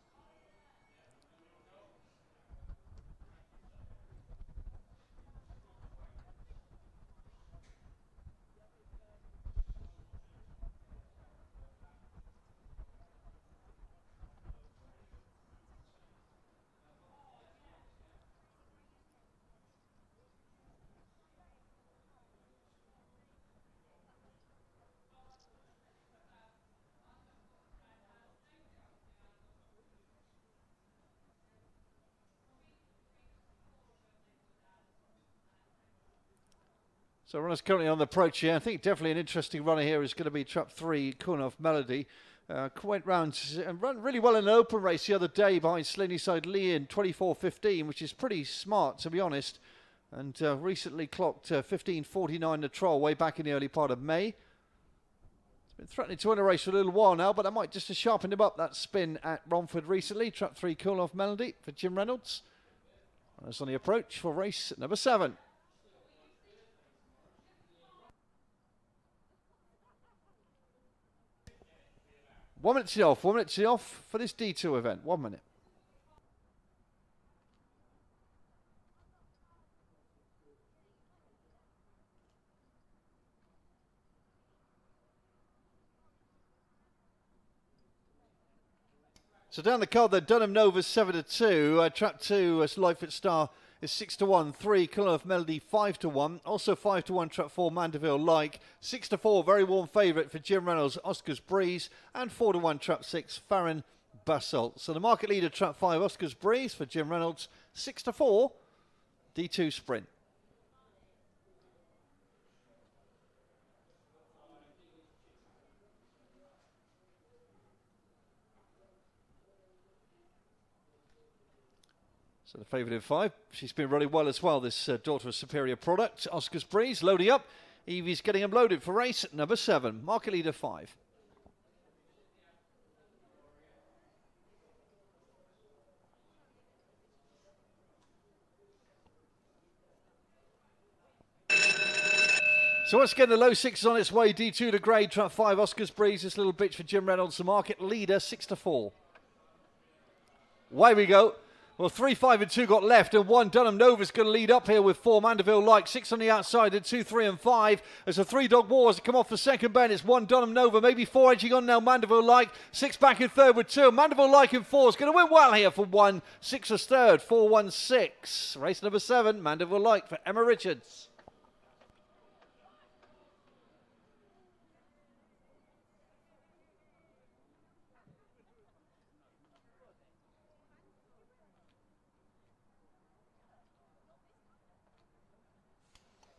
So runners currently on the approach here. I think definitely an interesting runner here is going to be Trap 3, Cornuff Melody. Went round and ran really well in an open race the other day behind Slaney-side Lee in 24.15, which is pretty smart, to be honest. And recently clocked 15.49 the trial way back in the early part of May. It's been threatening to win a race for a little while now, but I might just have sharpened him up that spin at Romford recently. Trap 3, Cornuff Melody for Jim Reynolds. Runners on the approach for race number 7. One minute to the off for this D2 event. 1 minute. So down the card there, Dunham Nova's 7-2. Trap 2, Lightfoot Star is 6-1. 3, Cornuff Melody 5-1. Also 5-1, Trap 4, Mandeville Like. 6-4, very warm favourite for Jim Reynolds, Oscar's Breeze. And 4-1, Trap 6, Farron Basalt. So the market leader, Trap 5, Oscar's Breeze for Jim Reynolds. 6-4, D2 sprint. So the favourite in 5, she's been running well as well, this daughter of Superior Product. Oscar's Breeze loading up. Evie's getting them loaded for race number 7. Market leader 5. So once again, the low 6 is on its way. D2 to grade. Trap 5, Oscar's Breeze. This little bitch for Jim Reynolds. The market leader, 6-4. Away we go. Well, 3, 5 and 2 got left, and 1 Dunham Nova's going to lead up here with 4 Mandeville Like, 6 on the outside, and 2, 3 and 5. As a 3-dog war as they come off the second bend. It's 1 Dunham Nova, maybe 4 edging on now Mandeville Like, 6 back in third with 2. Mandeville Like in 4 is going to win well here for 1. 6 is third, 4, 1, 6. Race number 7, Mandeville Like for Emma Richards.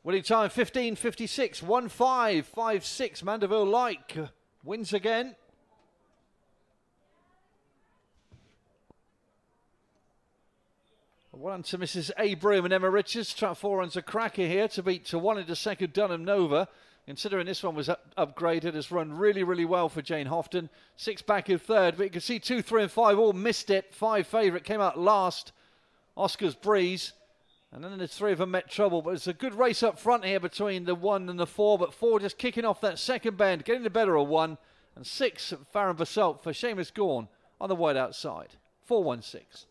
Winning time 15.56, 1-5-5-6. Mandeville Like wins again. Well done to Mrs. A. Broom and Emma Richards. Trap 4 runs a cracker here to beat to 1 into second Dunham Nova. Considering this one was upgraded, has run really, really well for Jane Houghton. 6 back in third, but you can see 2, 3 and 5 all missed it. 5 favourite came out last. Oscar's Breeze. And then the 3 of them met trouble, but it's a good race up front here between the 1 and the 4, but 4 just kicking off that second bend, getting the better of 1, and 6 Farron Basalt for Seamus Gorn on the wide outside. 4-1-6.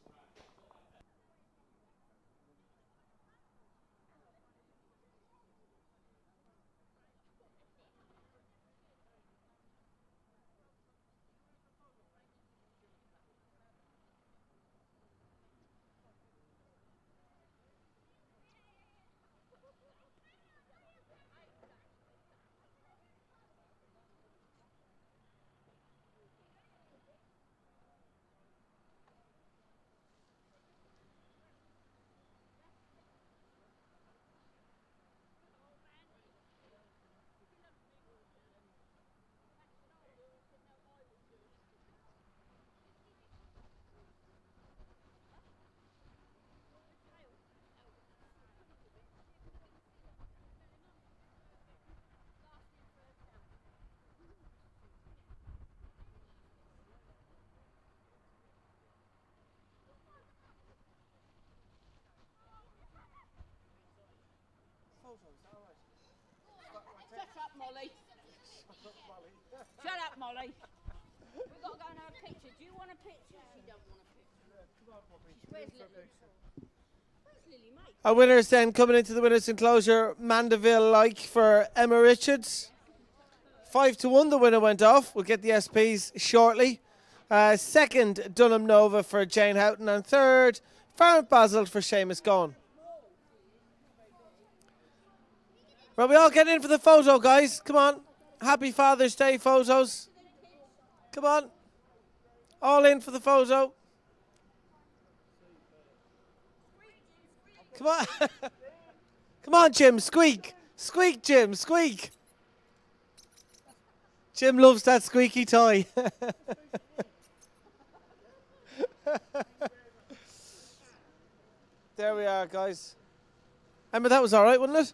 Shut up, Molly. Shut up, Molly. We've got to go and have a picture. Do you want a picture? She don't want a picture. Come on, Poppy. Where's Lily? Where's Lily, mate? Our winners then coming into the winners' enclosure. Mandeville like for Emma Richards. 5-1 the winner went off. We'll get the SPs shortly. Second, Dunham Nova for Jane Houghton. And third, Farrant Basel for Seamus Gone. Right, we all get in for the photo, guys. Come on. Happy Father's Day photos. Come on. All in for the photo. Come on. Come on, Jim. Squeak. Squeak, Jim. Squeak. Jim loves that squeaky toy. There we are, guys. Emma, that was all right, wasn't it?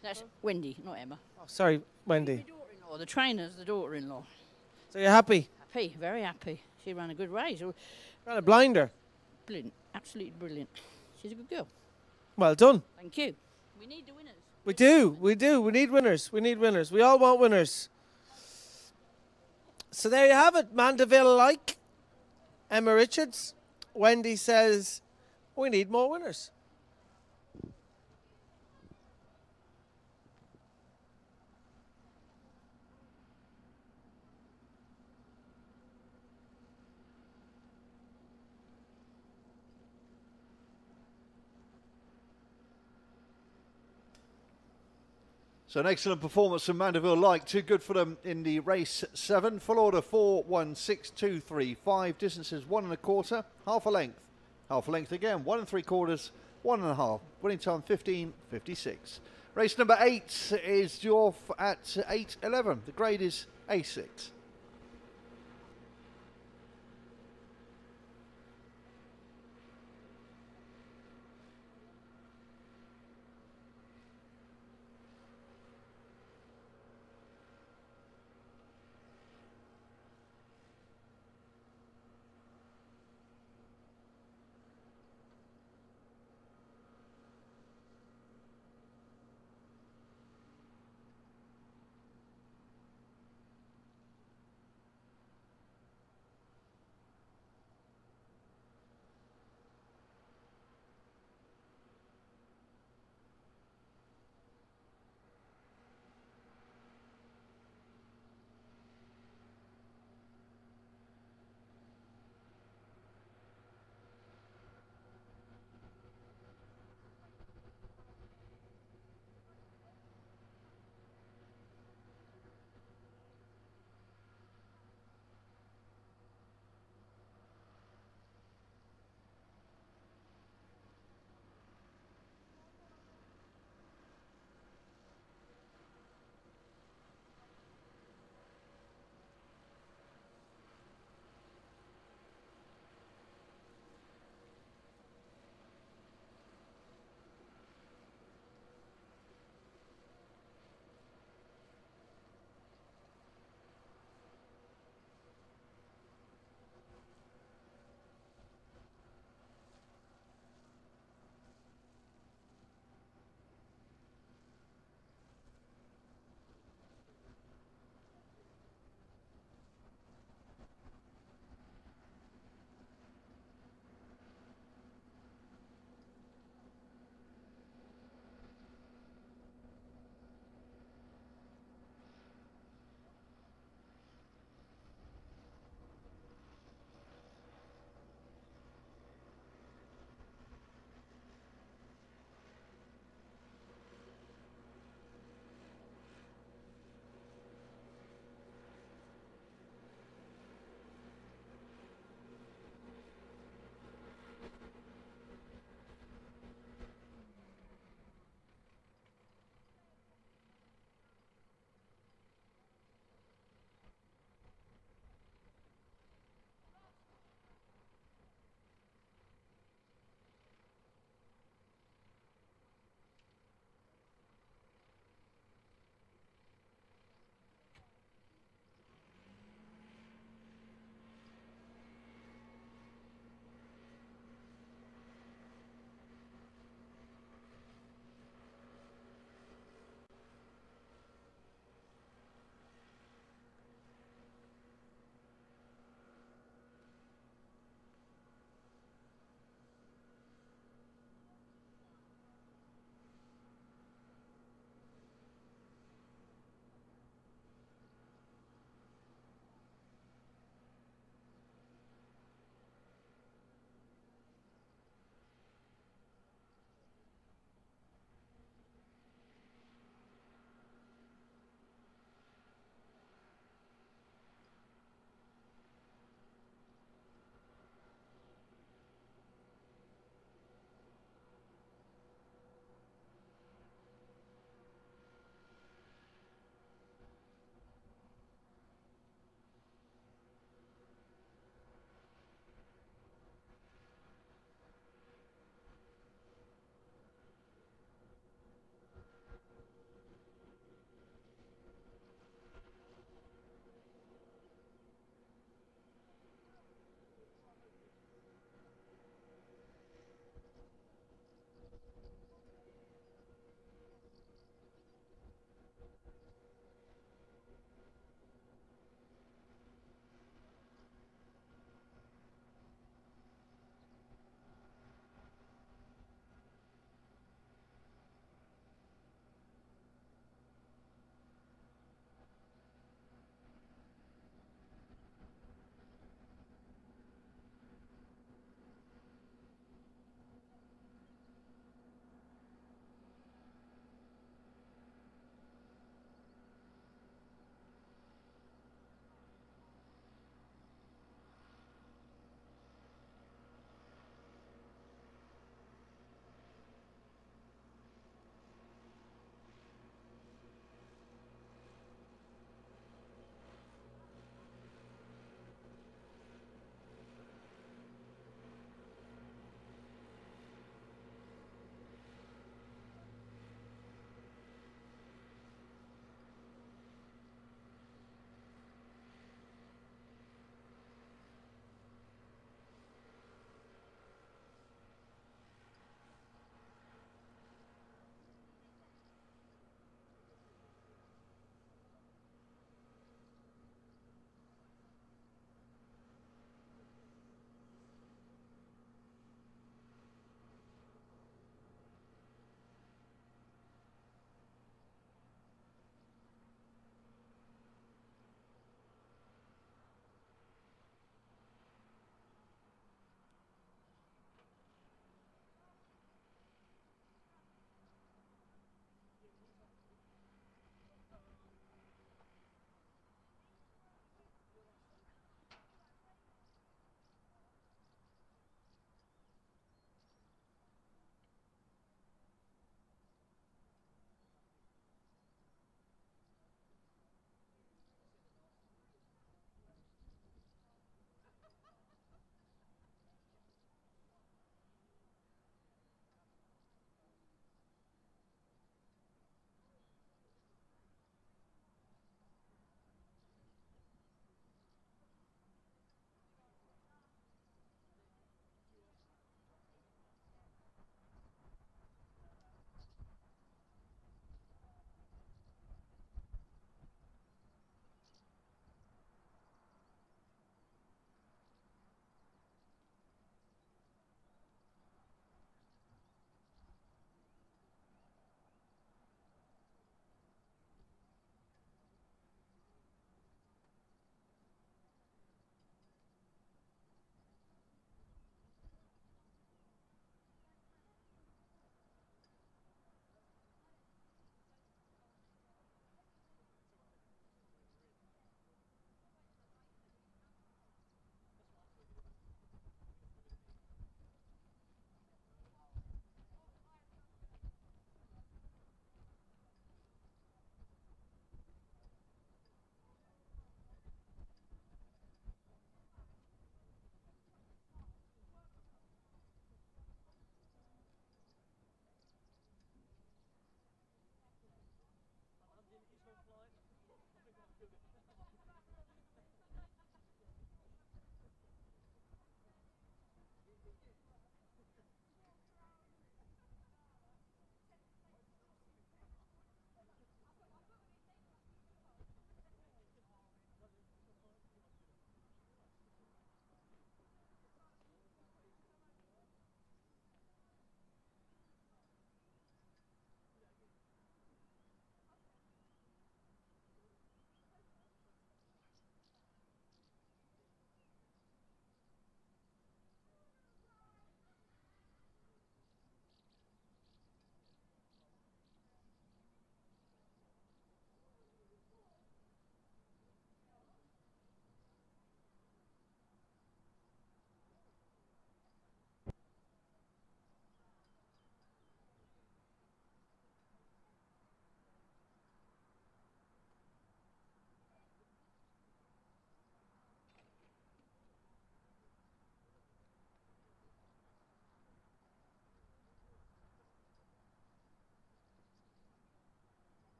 That's Wendy, not Emma. Oh, sorry, Wendy. The daughter-in-law. The trainer's the daughter-in-law. So you're happy? Happy, very happy. She ran a good race. Ran a blinder. Brilliant, absolutely brilliant. She's a good girl. Well done. Thank you. We need the winners. We do. We do. We need winners. We need winners. We all want winners. So there you have it. Mandeville like Emma Richards. Wendy says we need more winners. So an excellent performance from Mandeville like. Too good for them in the race 7. Full order 4, 1, 6, 2, 3, 5. Distances 1 1/4, half a length. Half a length again, 1 3/4, 1 1/2. Winning time 15:56. Race number 8 is due off at 8:11. The grade is A6.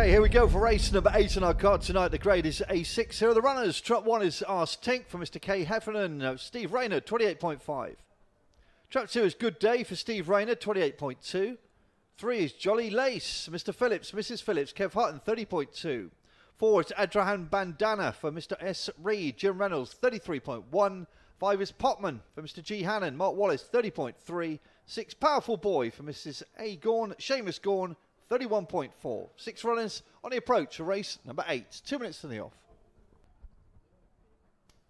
Okay, here we go for race number 8 on our card tonight. The grade is A6. Here are the runners. Trap 1 is Ars Tink for Mr. K. Heffernan. Steve Rayner, 28.5. Trap 2 is Good Day for Steve Rayner, 28.2. 3 is Jolly Lace, Mr. Phillips, Mrs. Phillips, Kev Hutton, 30.2. 4 is Adrahan Bandana for Mr. S. Reed, Jim Reynolds, 33.1. 5 is Potman for Mr. G. Hannon, Mark Wallace, 30.3. 6 Powerful Boy for Mrs. A. Gorn, Seamus Gorn, 31.4. 6 runners on the approach for race number 8. 2 minutes to the off.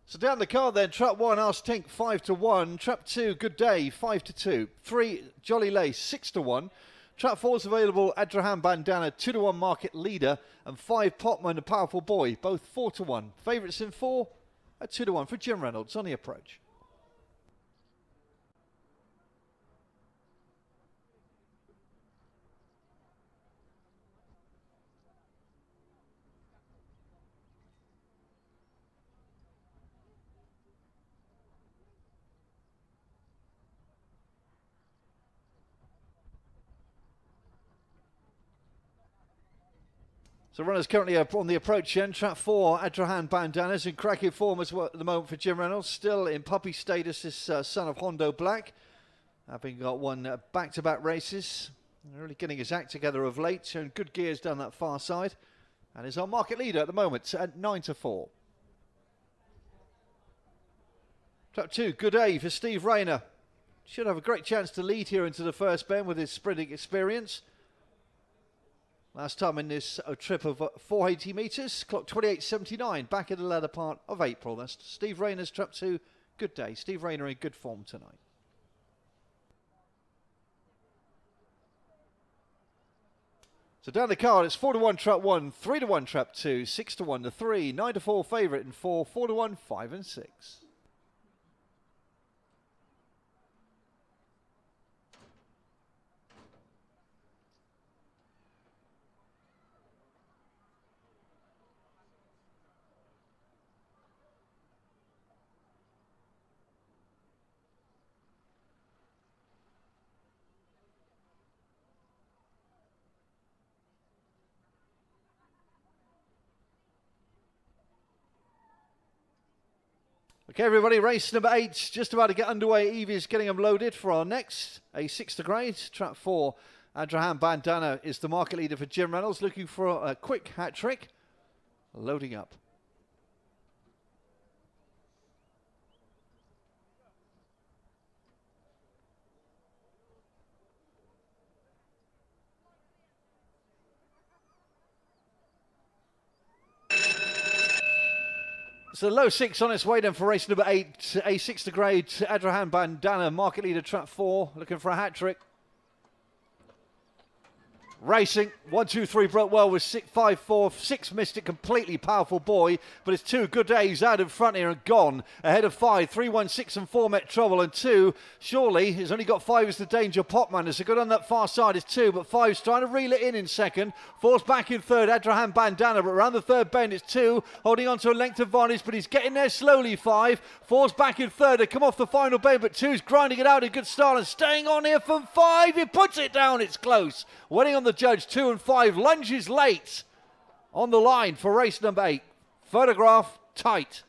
So down the card then, Trap 1, Ars Tink, 5-1. Trap 2, Good Day, 5-2. 3, Jolly Lace, 6-1. Trap 4 is available, Adrahan Bandana, 2-1 market leader. And 5, Potman, a Powerful Boy, both 4-1. Favourites in 4, a 2-1 for Jim Reynolds on the approach. So runners currently on the approach end. Trap 4, Adrahan Bandanas in cracking form as well at the moment for Jim Reynolds. Still in puppy status, this son of Hondo Black. Having got one back-to-back races. Really getting his act together of late. Showing good gears down that far side. And is our market leader at the moment at 9-4. Trap 2, Good Day for Steve Rayner. Should have a great chance to lead here into the first bend with his sprinting experience. Last time in this trip of 480 metres, clock 28.79, back in the latter part of April. That's Steve Rayner's Trap 2, Good Day. Steve Rayner in good form tonight. So down the card, it's 4-1 Trap 1, 3-1 Trap 2, 6-1 to 3, 9-4 favourite in 4, 4-1, 5 and 6. Okay, everybody, race number 8 just about to get underway. Evie's getting them loaded for our next A6 to grade. Trap 4, Adrahan Bandana is the market leader for Jim Reynolds, looking for a quick hat trick. Loading up. So low 6 on its way then for race number 8, A6 to grade, Adrahan Bandana, market leader, Trap 4, looking for a hat trick. Racing, 1, 2, 3 broke well with 6, 5, 4, 6 missed it completely. Powerful Boy, but it's 2 Good Days out in front here and gone. Ahead of 5, 3, 1, 6 and 4 met trouble, and 2, surely, has only got 5 as the danger. Potman as they go down that far side is 2, but 5's trying to reel it in second. 4's back in third, Adrahan Bandana, but around the third bend it's 2, holding on to a length advantage, but he's getting there slowly, 5. 4's back in third, they come off the final bend, but 2's grinding it out in good style and staying on here from 5. He puts it down, it's close. Waiting on the judge, 2 and 5, lunges late on the line for race number 8. Photograph tight.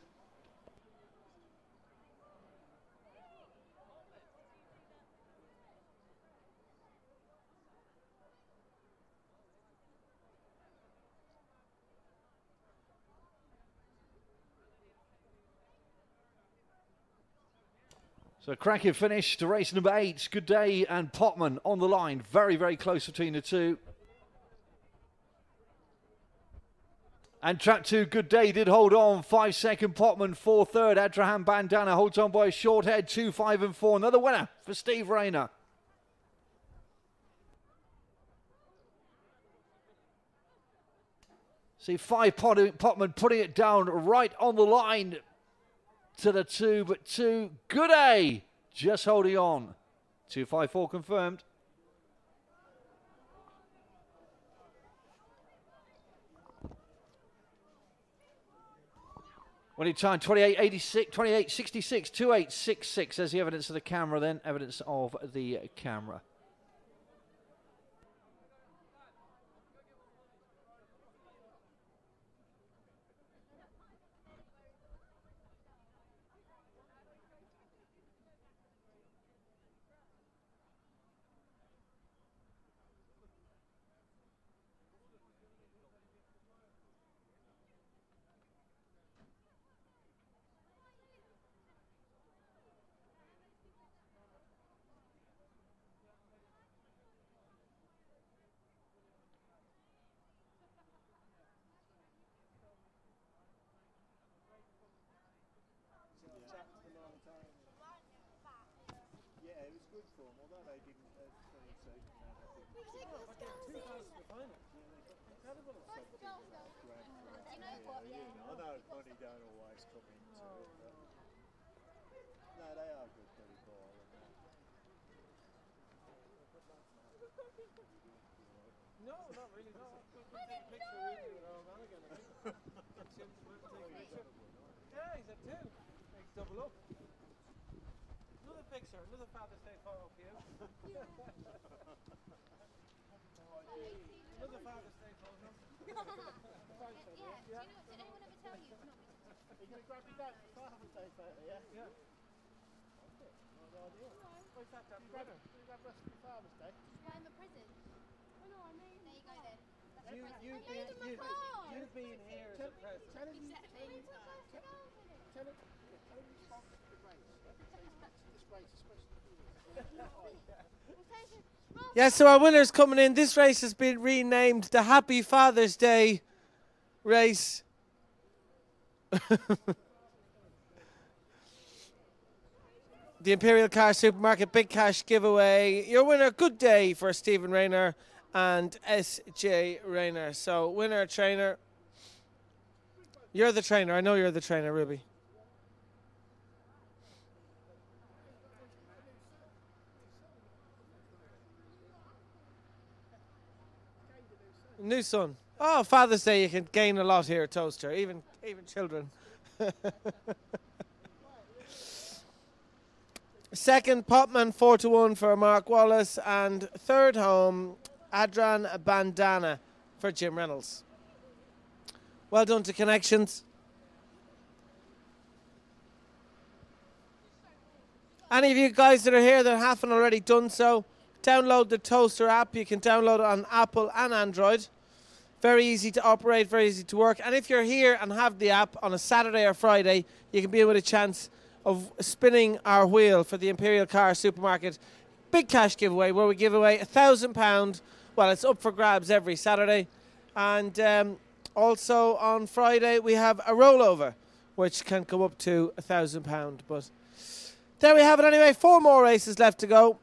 So cracking finish to race number 8. Good Day and Potman on the line. Very, very close between the two. And Trap 2, Good Day did hold on. 5 second Potman, 4 third. Adrahan Bandana holds on by a short head. 2, 5 and 4. Another winner for Steve Rayner. See 5 Potman putting it down right on the line to the 2, but 2 Good Day just holding on. 2, 5, 4 confirmed. Winning time 28.86, 28.66, 28.66. There's the evidence of the camera then, evidence of the camera. for them, although they didn't at 22. Incredible. I know money don't always come into it, but no, they are good Billy Boyle and that. No, not really. No, we'll take a picture really with our man again. Yeah, he's at 2. They double up. Another picture, another Father's Day photo for you. Another Father's Day photo. Yeah. Did anyone ever tell you? Are you going to grab your dad for Father's Day photo, yeah? Yeah. Nice idea. Where's that dad? You grab us for Father's Day? Why am I prison? Oh no, I mean. There you go then. You've been here as a present. Tell him you sponsored the race. This race, especially for you. Yes, so our winner's coming in. This race has been renamed the Happy Father's Day race. The Imperial Car Supermarket Big Cash giveaway. Your winner, good day for Stephen Rayner and S.J. Rayner. So, winner, trainer. You're the trainer. I know you're the trainer, Ruby. New son. Oh, Father's Day, you can gain a lot here at Towcester, even children. Second, Potman 4-1 for Mark Wallace, and third home, Adran Bandana for Jim Reynolds. Well done to Connections. Any of you guys that are here that haven't already done so, download the Towcester app. You can download it on Apple and Android. Very easy to operate, very easy to work. And if you're here and have the app on a Saturday or Friday, you can be with a chance of spinning our wheel for the Imperial Car Supermarket Big Cash giveaway, where we give away £1,000. Well, it's up for grabs every Saturday. And also on Friday, we have a rollover, which can come up to £1,000. But there we have it anyway. 4 more races left to go.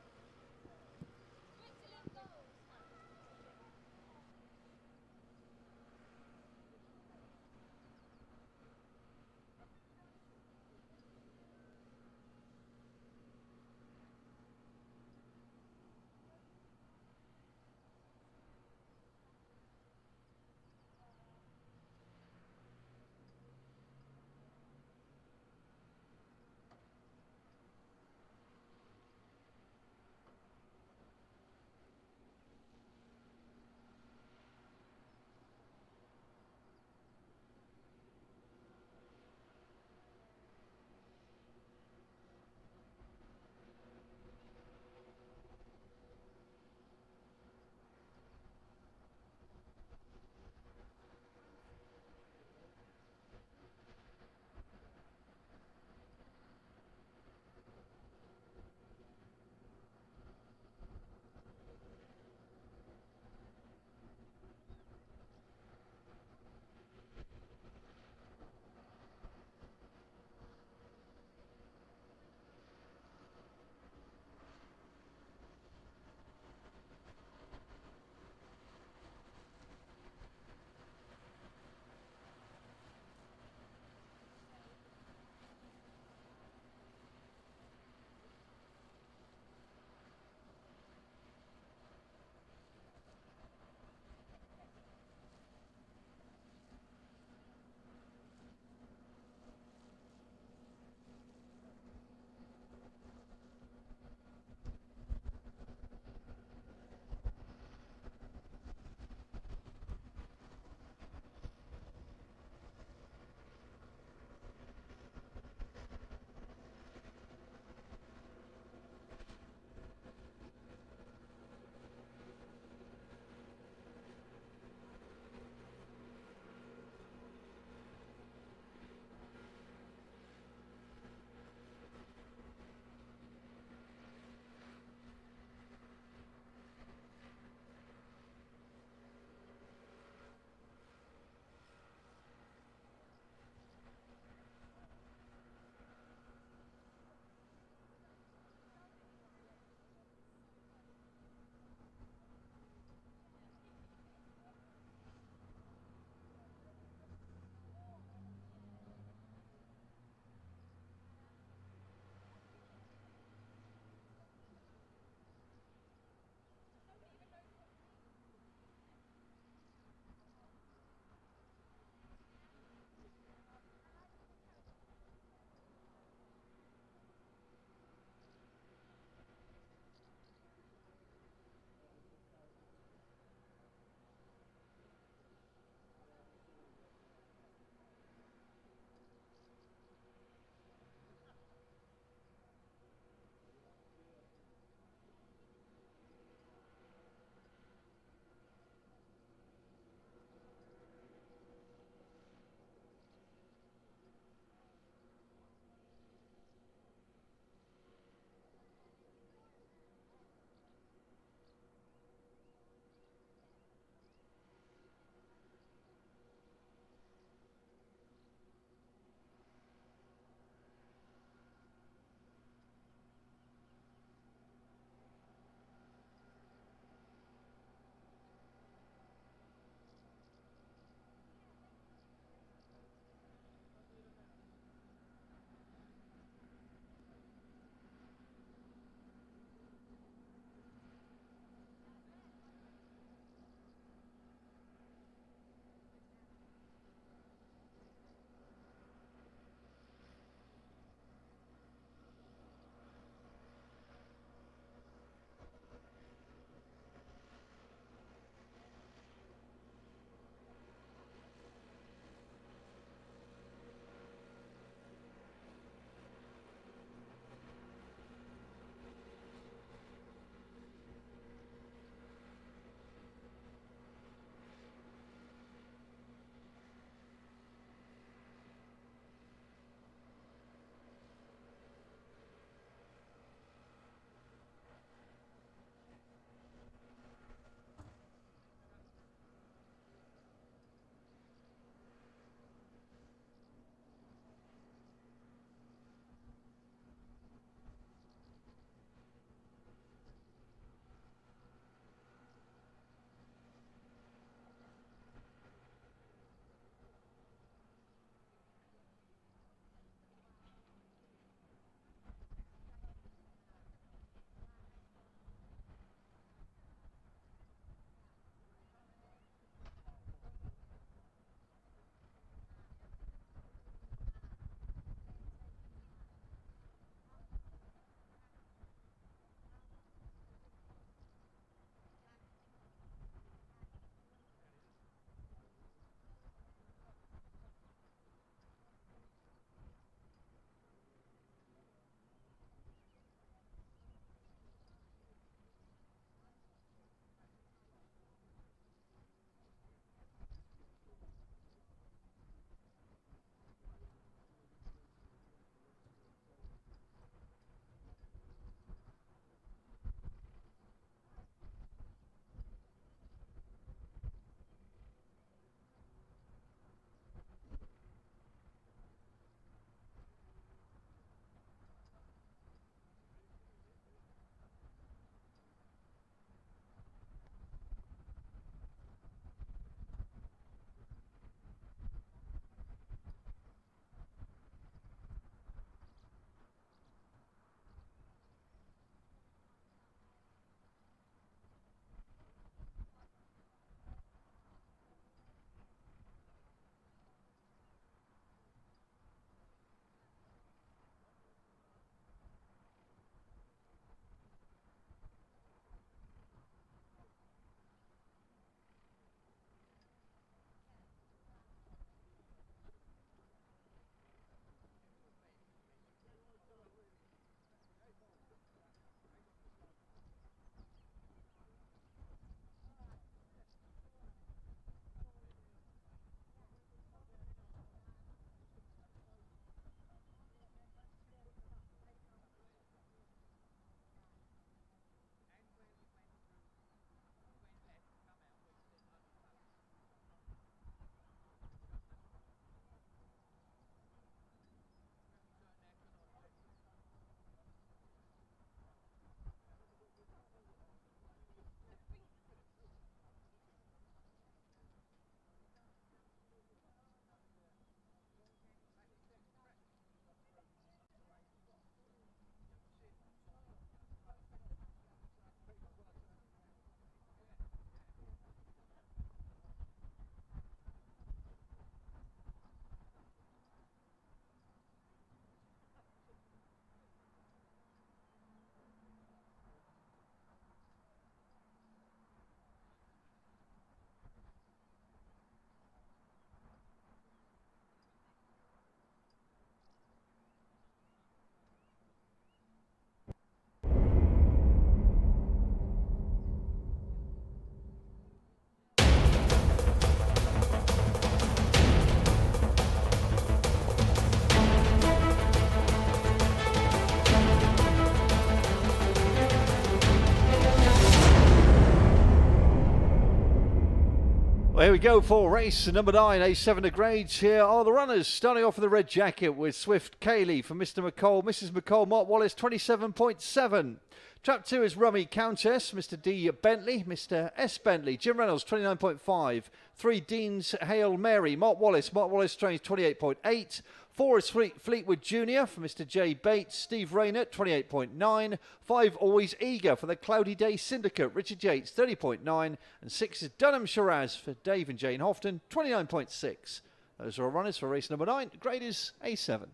Here we go for race number 9, A7 to grades. Here are the runners, starting off with the red jacket with Swift Kaylee for Mr. McCall, Mrs. McCall, Mark Wallace 27.7. Trap 2 is Rummy Countess, Mr. D. Bentley, Mr. S. Bentley, Jim Reynolds 29.5. 3 Dean's Hail Mary, Mark Wallace trains 28.8. 4 is Fleetwood Junior for Mr. J. Bates, Steve Rayner 28.9. 5 Always Eager for the Cloudy Day Syndicate, Richard Yates 30.9. And 6 is Dunham Shiraz for Dave and Jane Houghton 29.6. Those are our runners for race number 9. Grade is A7.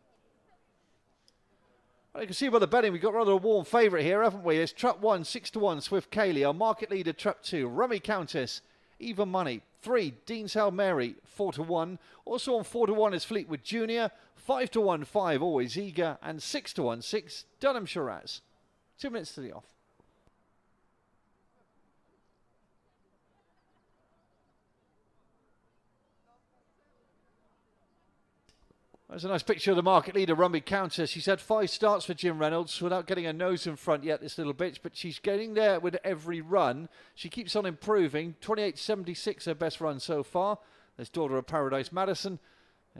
Well, you can see by the betting we've got rather a warm favourite here, haven't we? It's Trap 1, 6-1, Swift Kaylee. Our market leader, Trap 2, Rummy Countess, Even Money. 3, Dean's Hail Mary, 4-1. Also on 4-1 is Fleetwood Junior. 5-1, 5, Always Eager. And 6-1, 6, Dunham Shiraz. 2 minutes to the off. There's a nice picture of the market leader, Rummy Countess. She's had 5 starts for Jim Reynolds without getting her nose in front yet, this little bitch, but she's getting there with every run. She keeps on improving. 28.76 her best run so far. There's Daughter of Paradise Madison.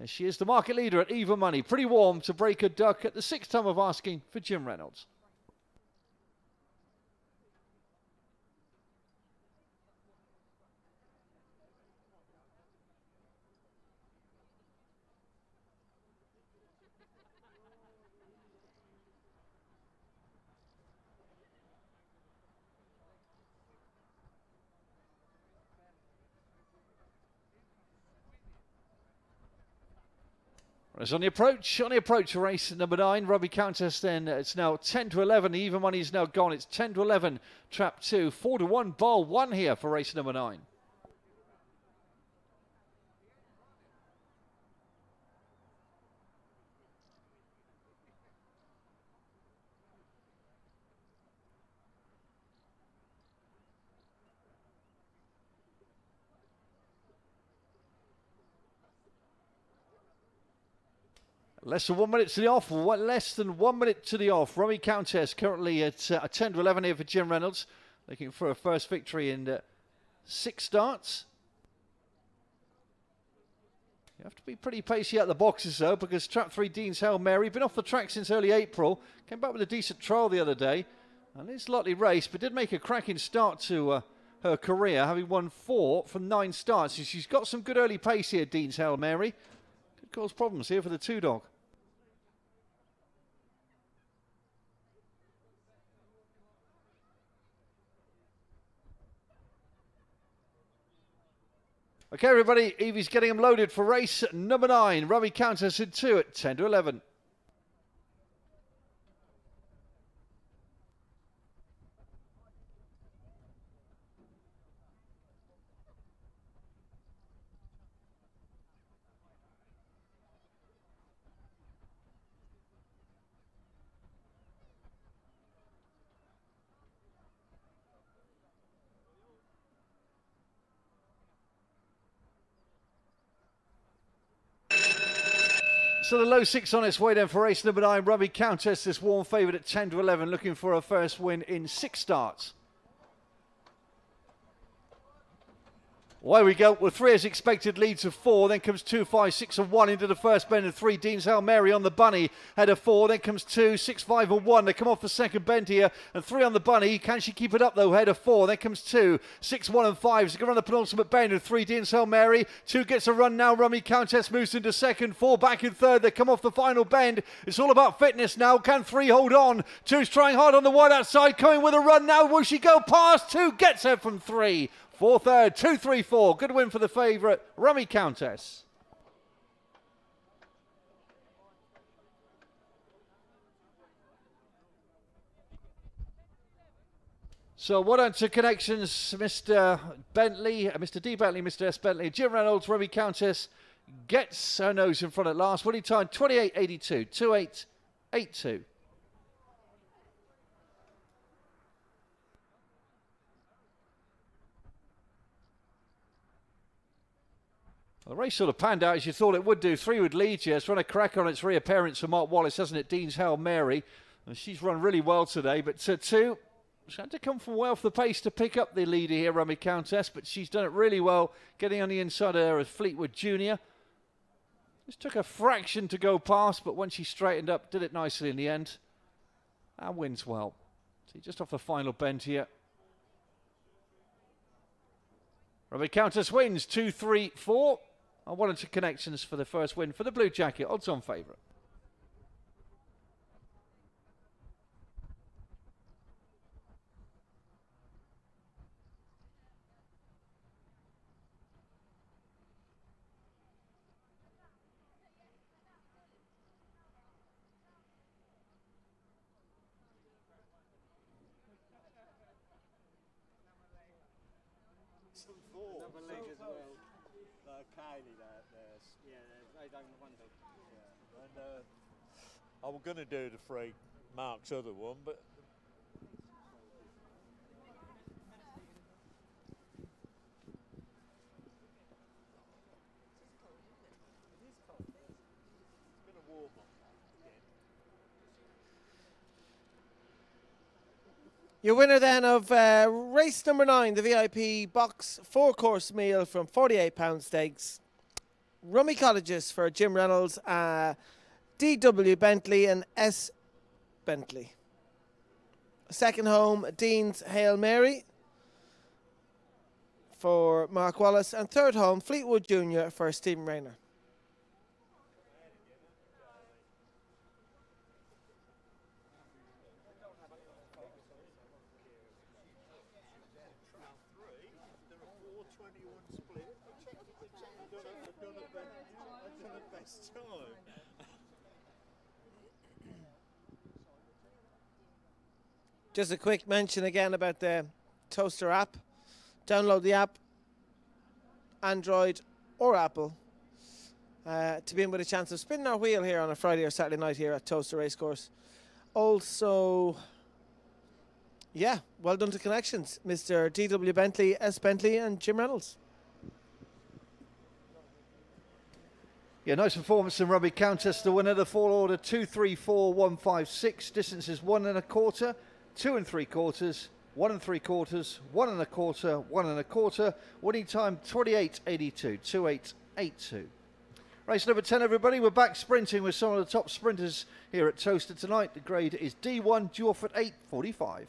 She is the market leader at Even Money. Pretty warm to break a duck at the 6th time of asking for Jim Reynolds. It's on the approach race number 9, Rummy Countess then. It's now 10-11, the Even Money is now gone. It's 10-11, Trap 2, 4-1, Ball 1 here for race number 9. Less than 1 minute to the off. Less than 1 minute to the off. Rummy Countess currently at 10-11 here for Jim Reynolds. Looking for a first victory in 6 starts. You have to be pretty pacey out the boxes though, because Trap 3 Dean's Hail Mary, been off the track since early April. Came back with a decent trial the other day. And it's lightly raced, but did make a cracking start to her career, having won 4 from 9 starts. So she's got some good early pace here, Dean's Hail Mary. Could cause problems here for the 2-dog. Okay, everybody, Evie's getting them loaded for race number 9. Rummy Countess in 2 at 10-11. So the low 6 on its way then for race number 9. Rummy Countess, this warm favourite at 10-11, looking for her first win in 6 starts. Away we go with 3 as expected, leads of 4, then comes 2, 5, 6 and 1 into the first bend and 3, Dean's Hail Mary on the bunny, head of 4, then comes 2, 6, 5 and 1, they come off the second bend here, and 3 on the bunny, can she keep it up though, head of 4, then comes 2, 6, 1 and 5, so going on the penultimate bend, and 3, Dean's Hail Mary, 2 gets a run now, Rummy Countess moves into second, 4 back in third, they come off the final bend, it's all about fitness now, can 3 hold on, 2's trying hard on the wide outside, coming with a run now, will she go past, 2 gets her from 3, 4 third, 2, 3, 4. Good win for the favourite, Rummy Countess. So well done to connections, Mr. Bentley, Mr. D. Bentley, Mr. S. Bentley. Jim Reynolds, Rummy Countess gets her nose in front at last. Winning time 28.82, 28.82. The race sort of panned out as you thought it would do. 3 would lead you. It's run a crack on its reappearance for Mark Wallace, hasn't it? Dean's Hail Mary. And she's run really well today. But 2, She's had to come from way off the pace to pick up the leader here, Rummy Countess, but she's done it really well, getting on the inside there as Fleetwood Junior. Just took a fraction to go past, but when she straightened up, did it nicely in the end. And wins well. See, just off the final bend here. Rummy Countess wins 2-3-4. And 1 and 2 connections for the first win for the Blue Jacket. Odds on favourite. I was going to do the free Mark's other one, but Your winner then of race number 9, the VIP box 4-course meal from £48 stakes. Rummy Cottages for Jim Reynolds, DW Bentley and S Bentley. Second home, Dean's Hail Mary for Mark Wallace. And third home, Fleetwood Junior for Stephen Rayner. Just a quick mention again about the Towcester app. Download the app, Android or Apple, to be in with a chance of spinning our wheel here on a Friday or Saturday night here at Towcester Racecourse. Also, yeah, well done to Connections, Mr. DW Bentley, S Bentley and Jim Reynolds. Yeah, nice performance from Rummy Countess, the winner. The full order 2, 3, 4, 1, 5, 6. Distances 1 1/4, 2 3/4, 1 3/4, 1 1/4, 1 1/4. Winning time 28.82, 28.82. Race number 10, everybody. We're back sprinting with some of the top sprinters here at Towcester tonight. The grade is D1, due off at 8:45.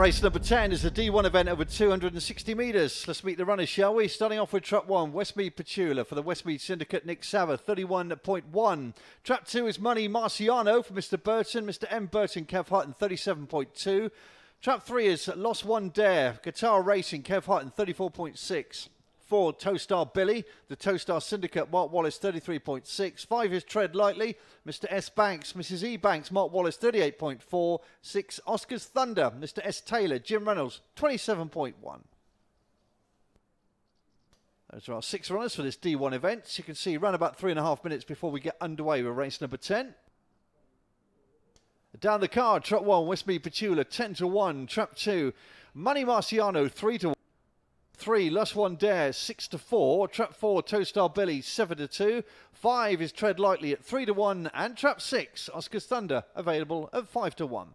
Race number 10 is a D1 event over 260 metres. Let's meet the runners, shall we? Starting off with Trap 1, Westmead Petula for the Westmead Syndicate, Nick Sava, 31.1. Trap 2 is Money Marciano for Mr. Burton, Mr. M. Burton, Kev Hutton, 37.2. Trap 3 is Lost One Dare, Guitar Racing, Kev Hutton, 34.6. 4, Towstar Billy, the Towstar Syndicate, Mark Wallace, 33.6. 5 is Tread Lightly, Mr. S. Banks, Mrs. E. Banks, Mark Wallace, 38.4. 6, Oscar's Thunder, Mr. S. Taylor, Jim Reynolds, 27.1. Those are our 6 runners for this D1 event. You can see around about 3.5 minutes before we get underway with race number 10. Down the card, Trap 1, Westmead Petula, 10-1. Trap 2, Money Marciano, 3-1. 3, Lost One Dare, 6-4. Trap 4, Towstar Billy, 7-2. 5 is Tread Lightly at 3-1. And Trap 6, Oscar's Thunder, available at 5-1.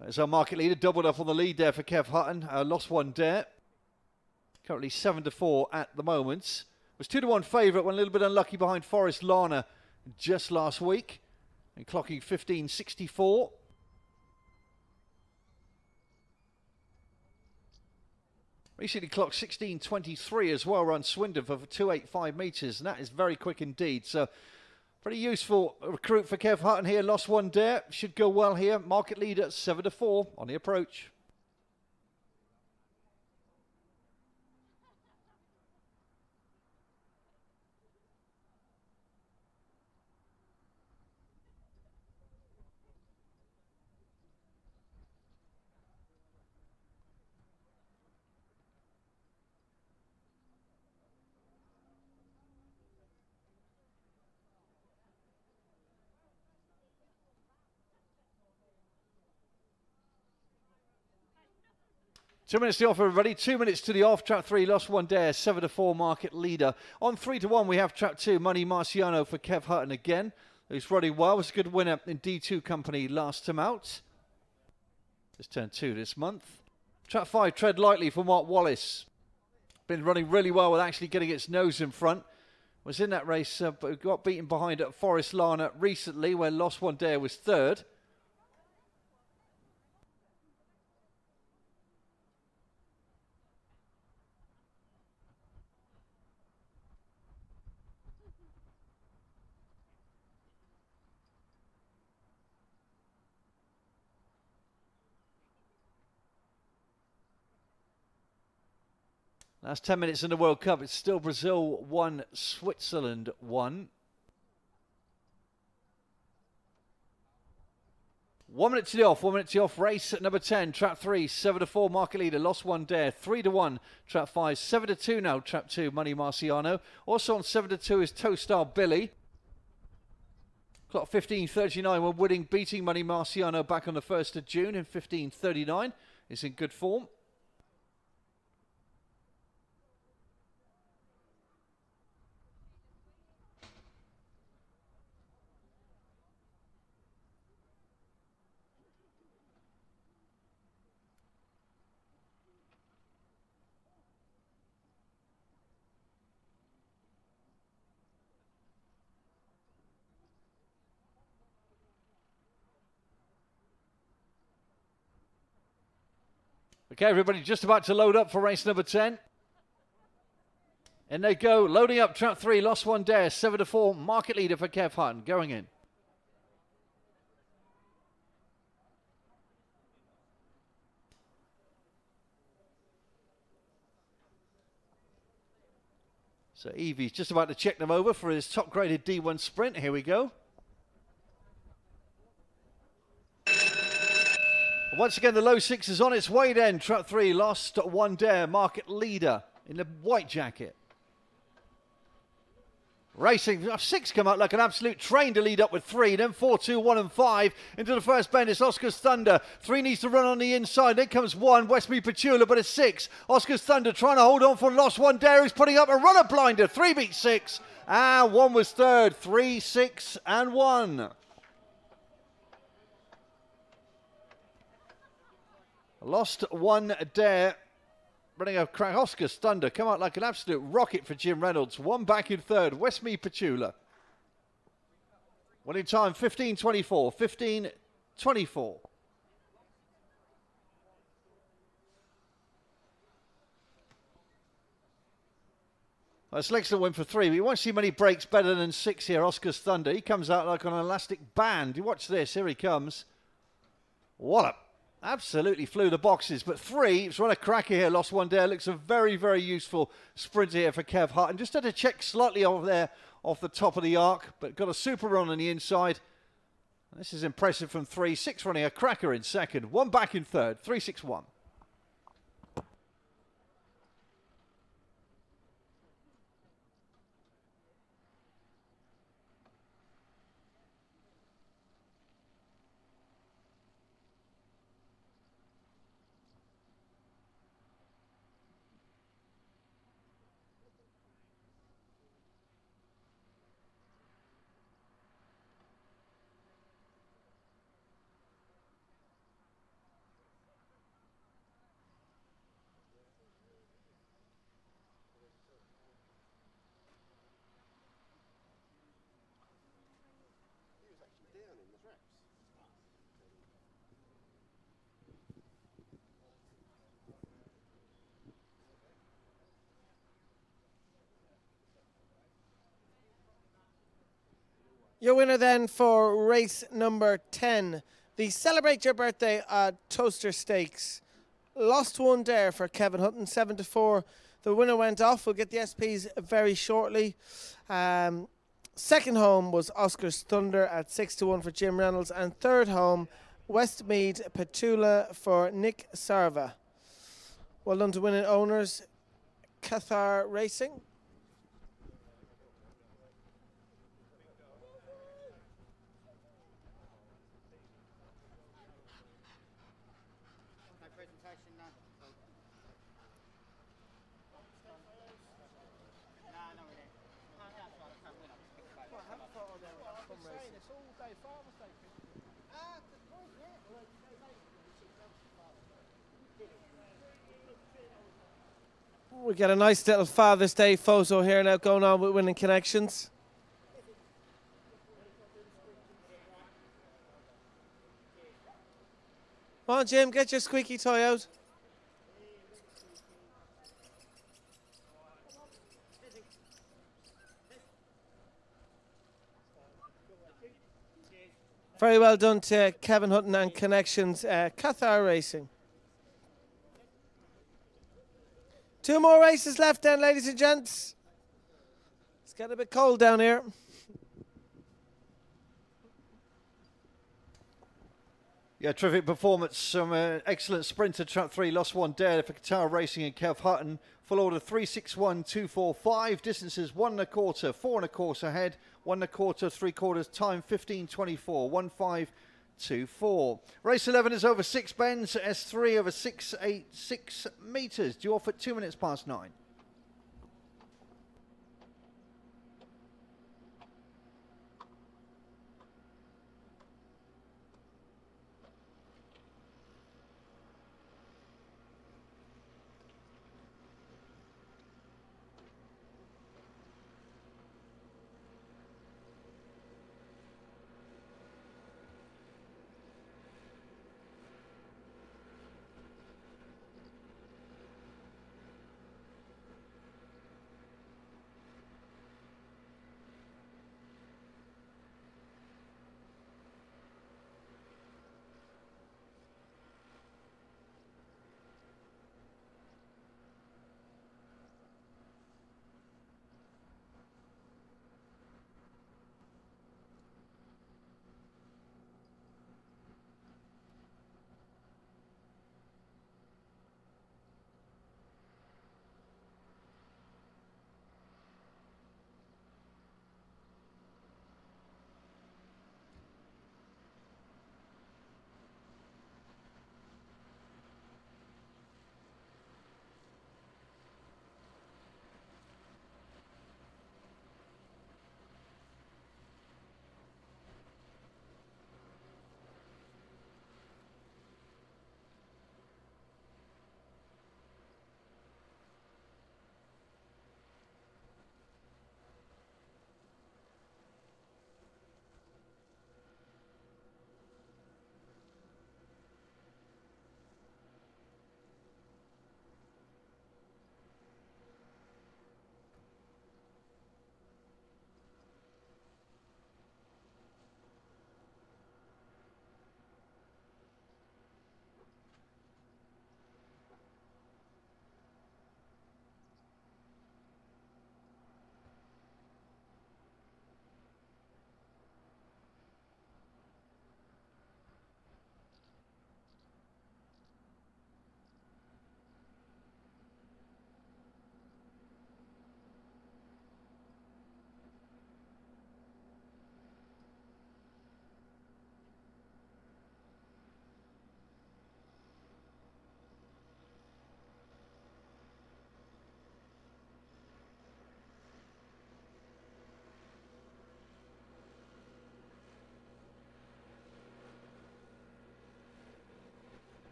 There's our market leader, doubled up on the lead there for Kev Hutton. Lost One Dare, currently 7-4 at the moment. Was 2-1 favourite, went a little bit unlucky behind Forest Lana just last week, and clocking 15.64. Recently clocked 16.23 as well, around Swindon for 285 metres, and that is very quick indeed. So pretty useful recruit for Kev Hutton here. Lost One Dare should go well here. Market leader 7-4 on the approach. Two minutes to the off, everybody. 2 minutes to the off. Trap 3, Lost One Dare, 7-4 market leader. On 3-1, we have Trap 2, Money Marciano for Kev Hutton again, who's running well. Was a good winner in D2 company last time out. Just turned 2 this month. Trap 5, Tread Lightly for Mark Wallace. Been running really well with actually getting its nose in front. Was in that race, but got beaten behind at Forest Lana recently, where Lost One Dare was 3rd. That's 10 minutes in the World Cup. It's still Brazil 1, Switzerland 1. 1 minute to the off. 1 minute to the off. Race at number 10. Trap 3, 7-4 market leader. Lost One Dare, 3-1. Trap 5, 7-2 now. Trap 2, Money Marciano. Also on 7-2 is Towstar Billy. Clock 15.39 when winning, beating Money Marciano back on the 1st of June in 15.39. Is in good form. Okay, everybody, just about to load up for race number 10. And they go, loading up Trap 3, Lost One Dare, 7-4, market leader for Kev Hutton, going in. So Evie's just about to check them over for his top-graded D1 sprint. Here we go. Once again, the low 6 is on its way then. Trap 3, Lost One Dare, market leader in the white jacket. Racing, 6 come out like an absolute train to lead up with 3. Then 4, 2, 1 and 5. Into the first bend, it's Oscar's Thunder. 3 needs to run on the inside. Then comes 1, Westmead Petula, but it's 6. Oscar's Thunder trying to hold on for Lost One Dare. He's putting up a runner blinder. 3 beats 6. And 1 was 3rd. 3, 6 and 1. Lost One Dare running a crack. Oscar Thunder come out like an absolute rocket for Jim Reynolds. One back in third. Westmead Petula. Winning time 15.24. 15.24. That's an excellent win for 3. But you won't see many breaks better than 6 here. Oscar's Thunder. He comes out like on an elastic band. You watch this. Here he comes. Wallop. Absolutely flew the boxes. But 3, it's run a cracker here. Lost one there. Looks a very, very useful sprint here for Kev Hutton. Just had to check slightly over there off the top of the arc. But got a super run on the inside. This is impressive from 3. 6 running a cracker in second. 1 back in third. 3.61. Your winner then for race number 10, the Celebrate Your Birthday Towcester Stakes. Lost one there for Kevin Hutton, 7-4. The winner went off. We'll get the SPs very shortly. Second home was Oscar's Thunder at 6-1 for Jim Reynolds. And third home, Westmead Petula for Nick Sarva. Well done to winning owners, Cathar Racing. We get a nice little Father's Day photo here now going on with Winning Connections. Come on, Jim, get your squeaky toy out. Very well done to Kevin Hutton and Connections, Cathar Racing. 2 more races left then, ladies and gents. It's getting a bit cold down here. Yeah, terrific performance. Some excellent sprinter. Trap 3 lost one there for Qatar Racing and Kev Hutton. Full order 3.61, 2.45. Distances 1 1/4, 4 1/4 ahead. 1 1/4, 3/4 time 15.24, 1.524. Race 11 is over 6 bends. S3 over 686 metres. Due off at 2 minutes past 9.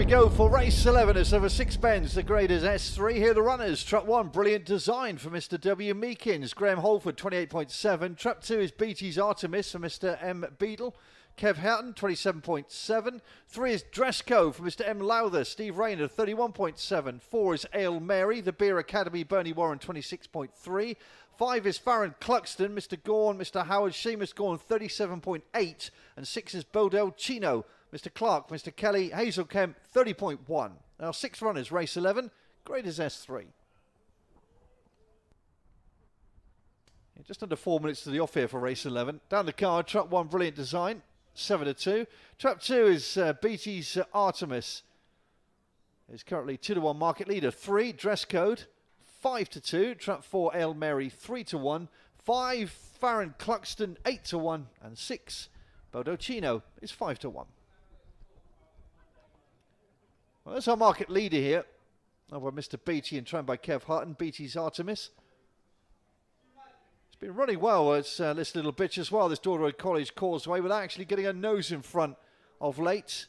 we go for race 11. It's over 6 bends. The grade is S3. Here are the runners. Trap 1, Brilliant Design for Mr. W. Meekins. Graham Holford, 28.7. Trap 2 is BT's Artemis for Mr. M. Beadle. Kev Houghton, 27.7. 3 is Dress Code for Mr. M. Lowther. Steve Rayner, 31.7. 4 is Ale Mary. The Beer Academy, Bernie Warren, 26.3. 5 is Farron Cluxton, Mr. Gorn, Mr. Howard, Seamus Gorn, 37.8. And 6 is Bodell Chino, Mr. Clark, Mr. Kelly, Hazel Kemp, 30.1. Now 6 runners, race 11, grade is S3. Yeah, just under 4 minutes to the off here for race 11. Down the card, Trap 1, Brilliant Design, 7-2. Trap 2 is BT's Artemis. Is currently 2-1 market leader. 3, Dress Code, 5-2. Trap 4, Ale Mary, 3-1. 5, Farron Cluxton, 8-1. And 6, Bodocino is 5-1. Well, that's our market leader here. Over Mr. Beatty and trained by Kev Hutton. Beatty's Artemis. It's been running well as this little bitch as well, this Dorado College Causeway, without actually getting her nose in front of late.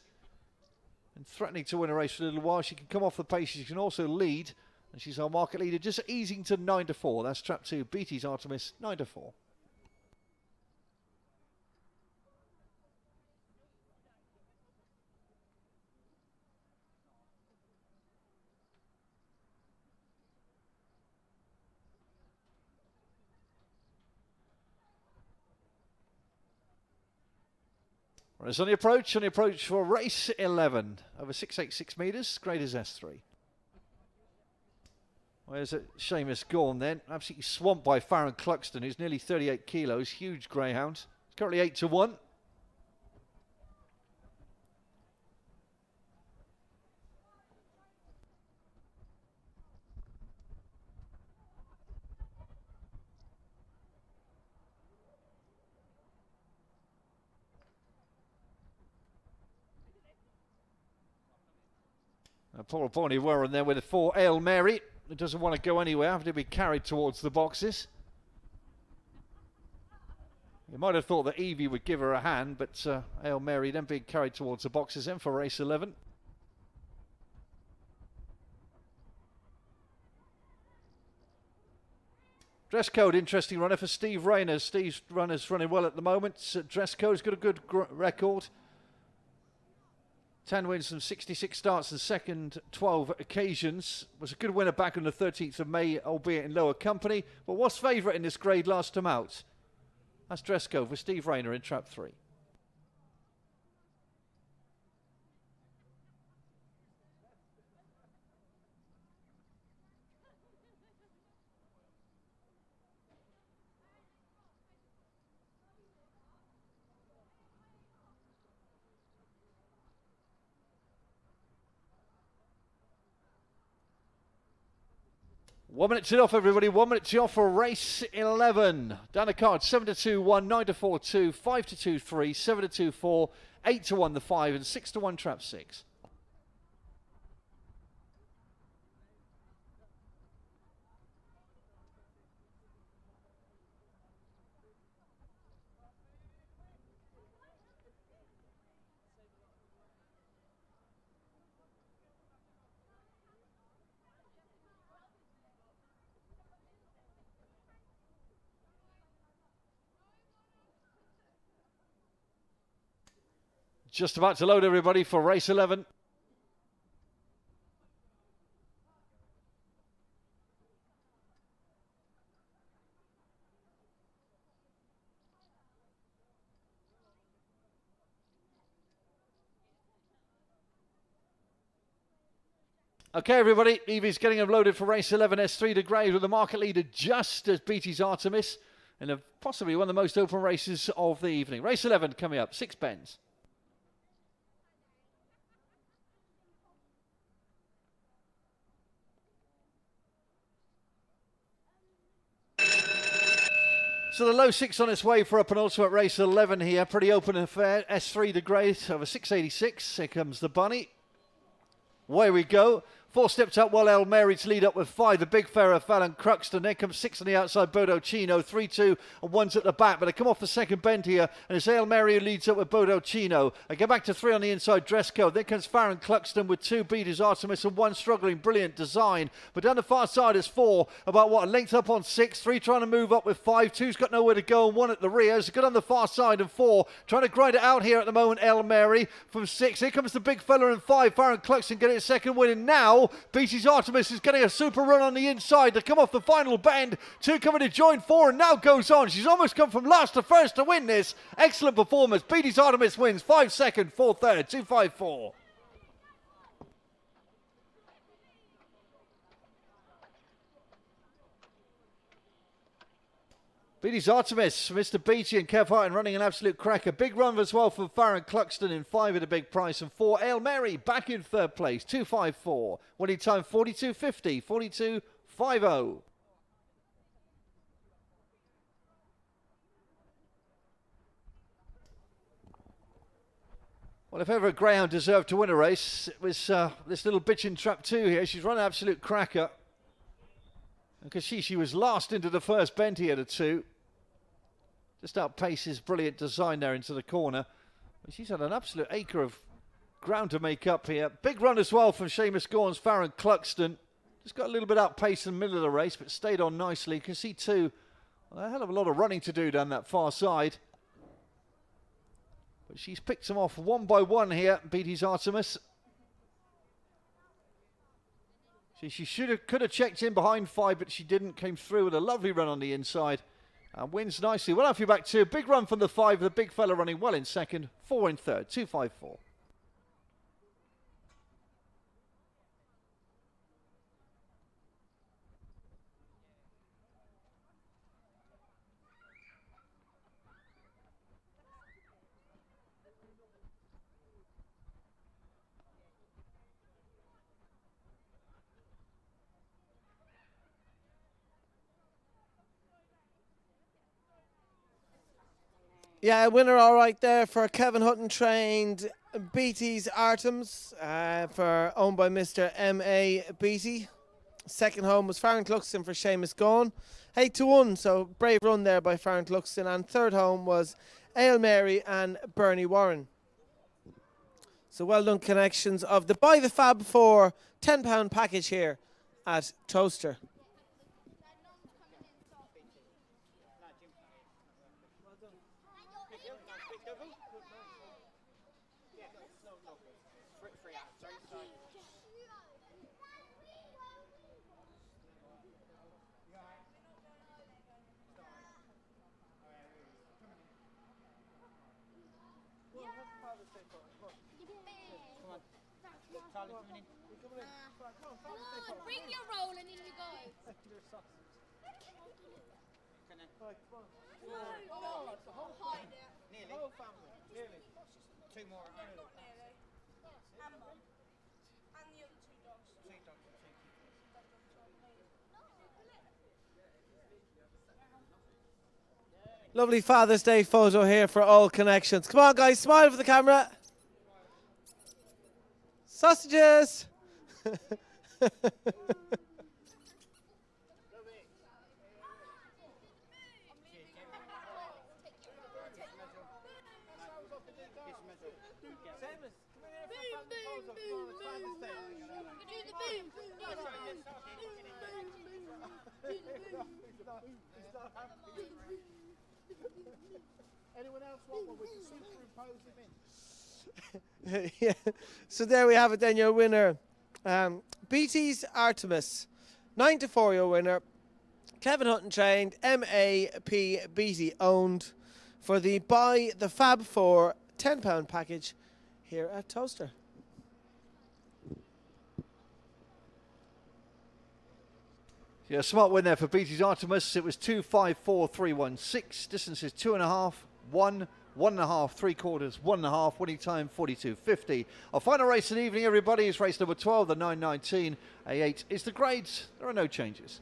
And threatening to win a race for a little while. She can come off the pace. She can also lead. And she's our market leader, just easing to 9-4. That's Trap 2, Beatty's Artemis, 9-4. It's on the approach for race 11, over 686 metres, grade is S3. Where's it? Seamus Gorn then, absolutely swamped by Farron Cluxton, who's nearly 38 kilos, huge greyhound. It's currently 8-1. Paul Bonnie Warren there with a 4, Ale Mary. It doesn't want to go anywhere, having to be carried towards the boxes. You might have thought that Evie would give her a hand, but Ale Mary then being carried towards the boxes then for race 11. Dress Code, interesting runner for Steve Rayner. Steve's runner's running well at the moment. Dress Code's got a good record. 10 wins from 66 starts and second 12 occasions. Was a good winner back on the 13th of May, albeit in lower company. But what's favourite in this grade last time out? That's Dress Code with Steve Rayner in Trap 3. One minute to off, everybody. 1 minute to off for race 11. Down the card, 7-2, 1, 9-4, 2, 5-2, 3, 7-2, 4, 8-1, the 5, and 6-1, Trap 6. Just about to load, everybody, for race 11. Okay, everybody, Evie's getting them loaded for race 11, S3 to grade with the market leader just as BT's Artemis in possibly one of the most open races of the evening. Race 11 coming up, 6 bends. So the low 6 on its way for a penultimate race 11 here. Pretty open affair. S3 to grade over 686. Here comes the bunny. Away we go. 4 steps up well, El Mary to lead up with 5. The big Farrah Fallon Cruxton. Then comes 6 on the outside, Bodocino. 3, 2, and 1's at the back. But they come off the second bend here, and it's El Mary who leads up with Bodocino. They go back to 3 on the inside, Dresco. Then comes Farron Cluxton with 2 Beaters, Artemis, and 1 struggling. Brilliant design. But down the far side is 4. About what? A length up on 6. 3 trying to move up with 5. 2's got nowhere to go, and 1 at the rear. It's good on the far side, and 4 trying to grind it out here at the moment. El Mary from 6. Here comes the big fella in 5. Farron Cluxton getting a second win, and now Beatty's Artemis is getting a super run on the inside to come off the final bend. 2 coming to join 4, and now goes on. She's almost come from last to first to win this. Excellent performance. Beatty's Artemis wins 5 second, 4 third, 2.54. Beatty's Artemis, Mr. Beatty and Kev Hart running an absolute cracker. Big run as well from Farron Cluxton in 5 at a big price, and 4 El Mary back in third place, 2.54. Winning time 42.50, 42.50. Well, if ever a Greyhound deserved to win a race, it was this little bitch in trap 2 here. She's run an absolute cracker. Because she was last into the first bend here to 2. Just outpaces brilliant design there into the corner. But she's had an absolute acre of ground to make up here. Big run as well from Seamus Gorn's Farron Cluxton. Just got a little bit outpaced in the middle of the race, but stayed on nicely. You can see 2, well, a hell of a lot of running to do down that far side. But she's picked them off 1 by 1 here, Beatty's Artemis. She could have checked in behind 5, but she didn't. Came through with a lovely run on the inside and wins nicely. Well, off you back 2. Big run from the 5. The big fella running well in second. 4 in third. 2.54. Yeah, a winner all right there for Kevin Hutton trained Beatty's Artemis, owned by Mr. M.A. Beatty. Second home was Farron Cluxton for Seamus Gorn. 8-1, so brave run there by Farron Cluxton. And third home was Ale Mary and Bernie Warren. So well done, connections of the Buy the Fab 4 £10 package here at Towcester. Bring your roll and in you go. Nearly. Whole family. Nearly. 2 more. Not nearly. And Mum. And the other 2 dogs. 2 dogs. Lovely Father's Day photo here for all connections. Come on, guys, smile for the camera. Sausages. Anyone else want one? We can superimpose him in. Yeah. So there we have it then, your winner. Beatty's Artemis. 9-4 your winner. Kevin Hutton trained, M.A.P. Beatty owned for the Buy the Fab 4 £10 package here at Towcester. Yeah, smart win there for Beatty's Artemis. It was 2.54.316. Distance is 2.5, 1, 1.5, 3/4, 1.5. Winning time 42.50. Our final race of the evening, everybody, is race number 12, the 9.19 A8. Is the grades. There are no changes.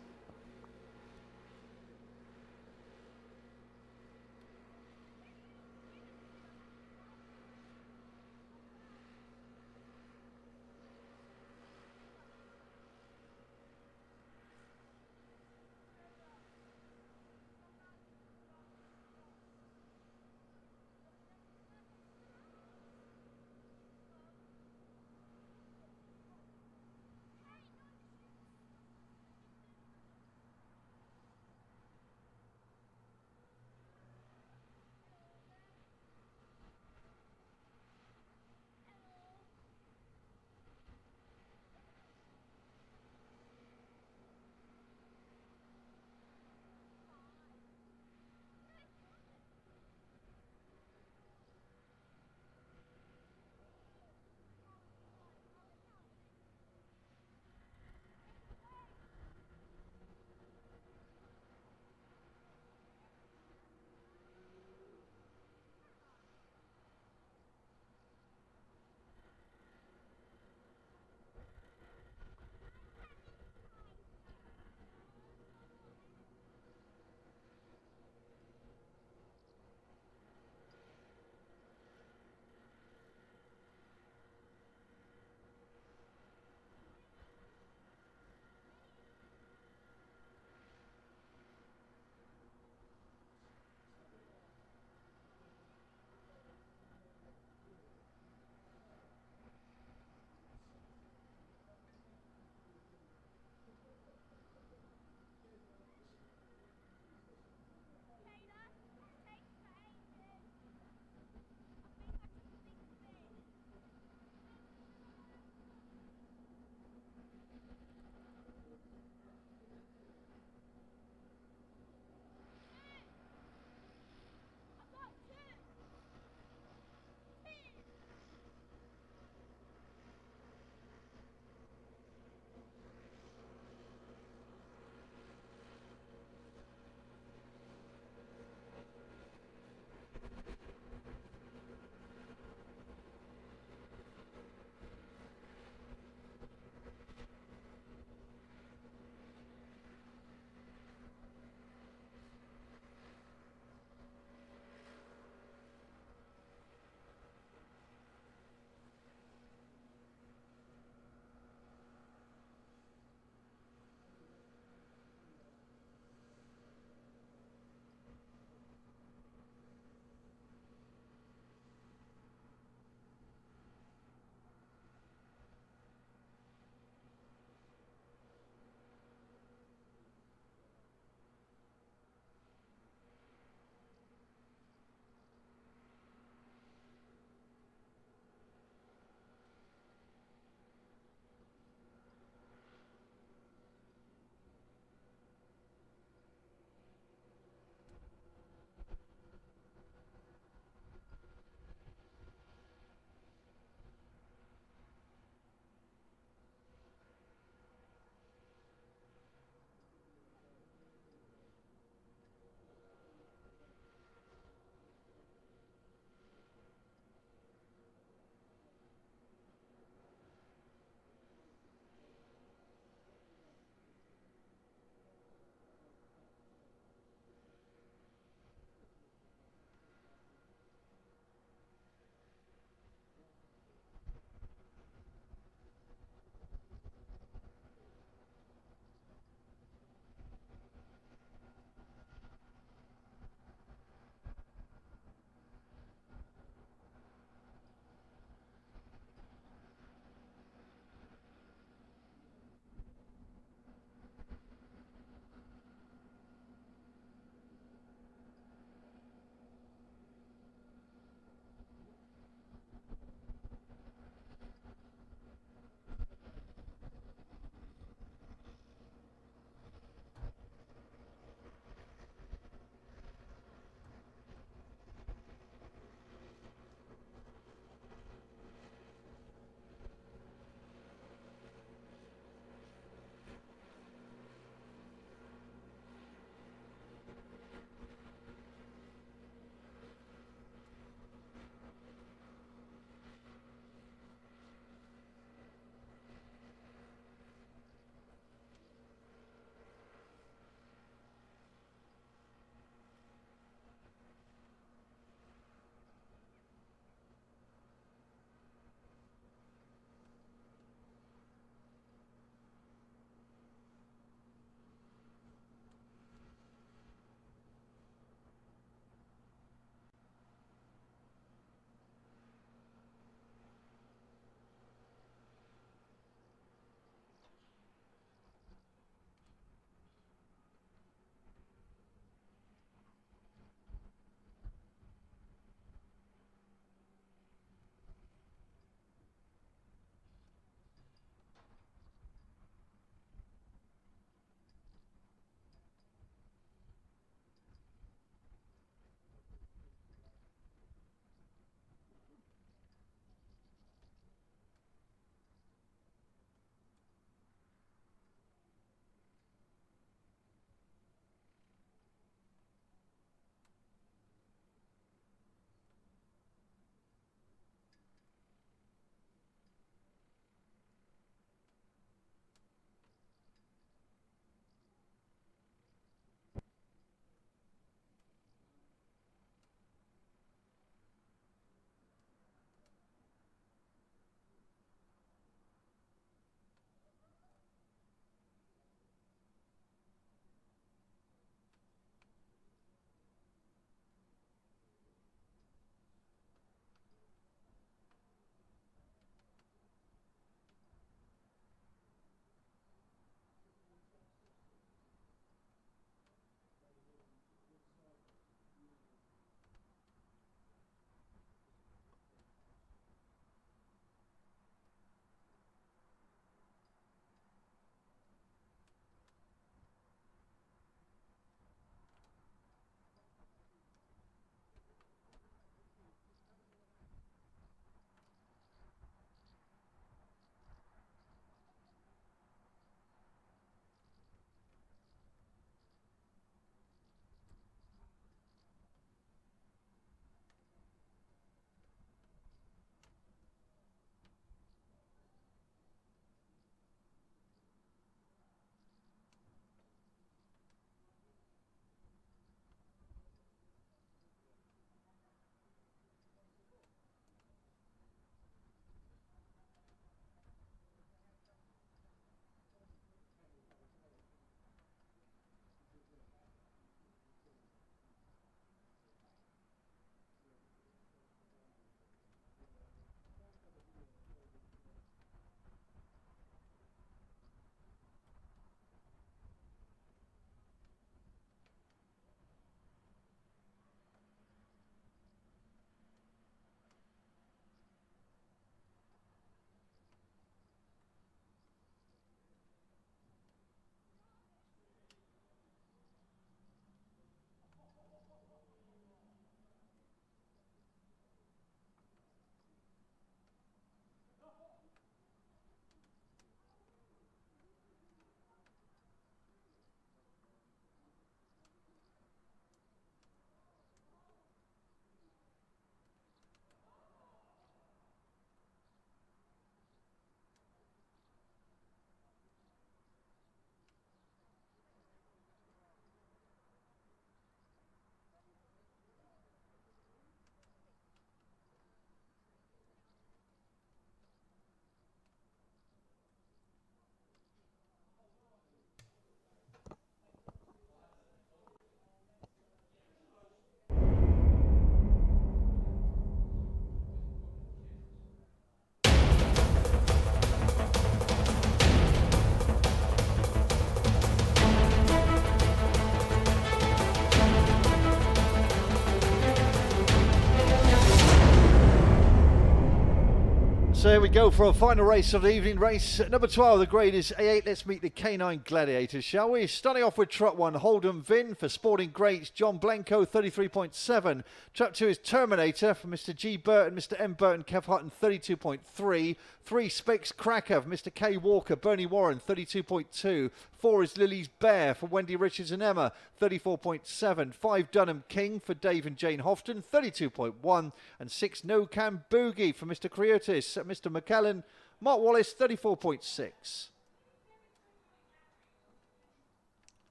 So here we go for a final race of the evening. Race number 12, the grade is A8. Let's meet the K9 Gladiators, shall we? Starting off with Trot 1, Holden Vin for Sporting Greats, John Blanco, 33.7. Trap 2 is Terminator for Mr. G. Burton, Mr. M. Burton, Kev Hutton, 32.3. 3 Specs Cracker for Mr. K. Walker, Bernie Warren, 32.2. 4 is Lily's Bear for Wendy Richards and Emma, 34.7. 5 Dunham King for Dave and Jane Houghton, 32.1. And 6 No Can Boogie for Mr. Creotis, Mr. McKellen, Mark Wallace, 34.6.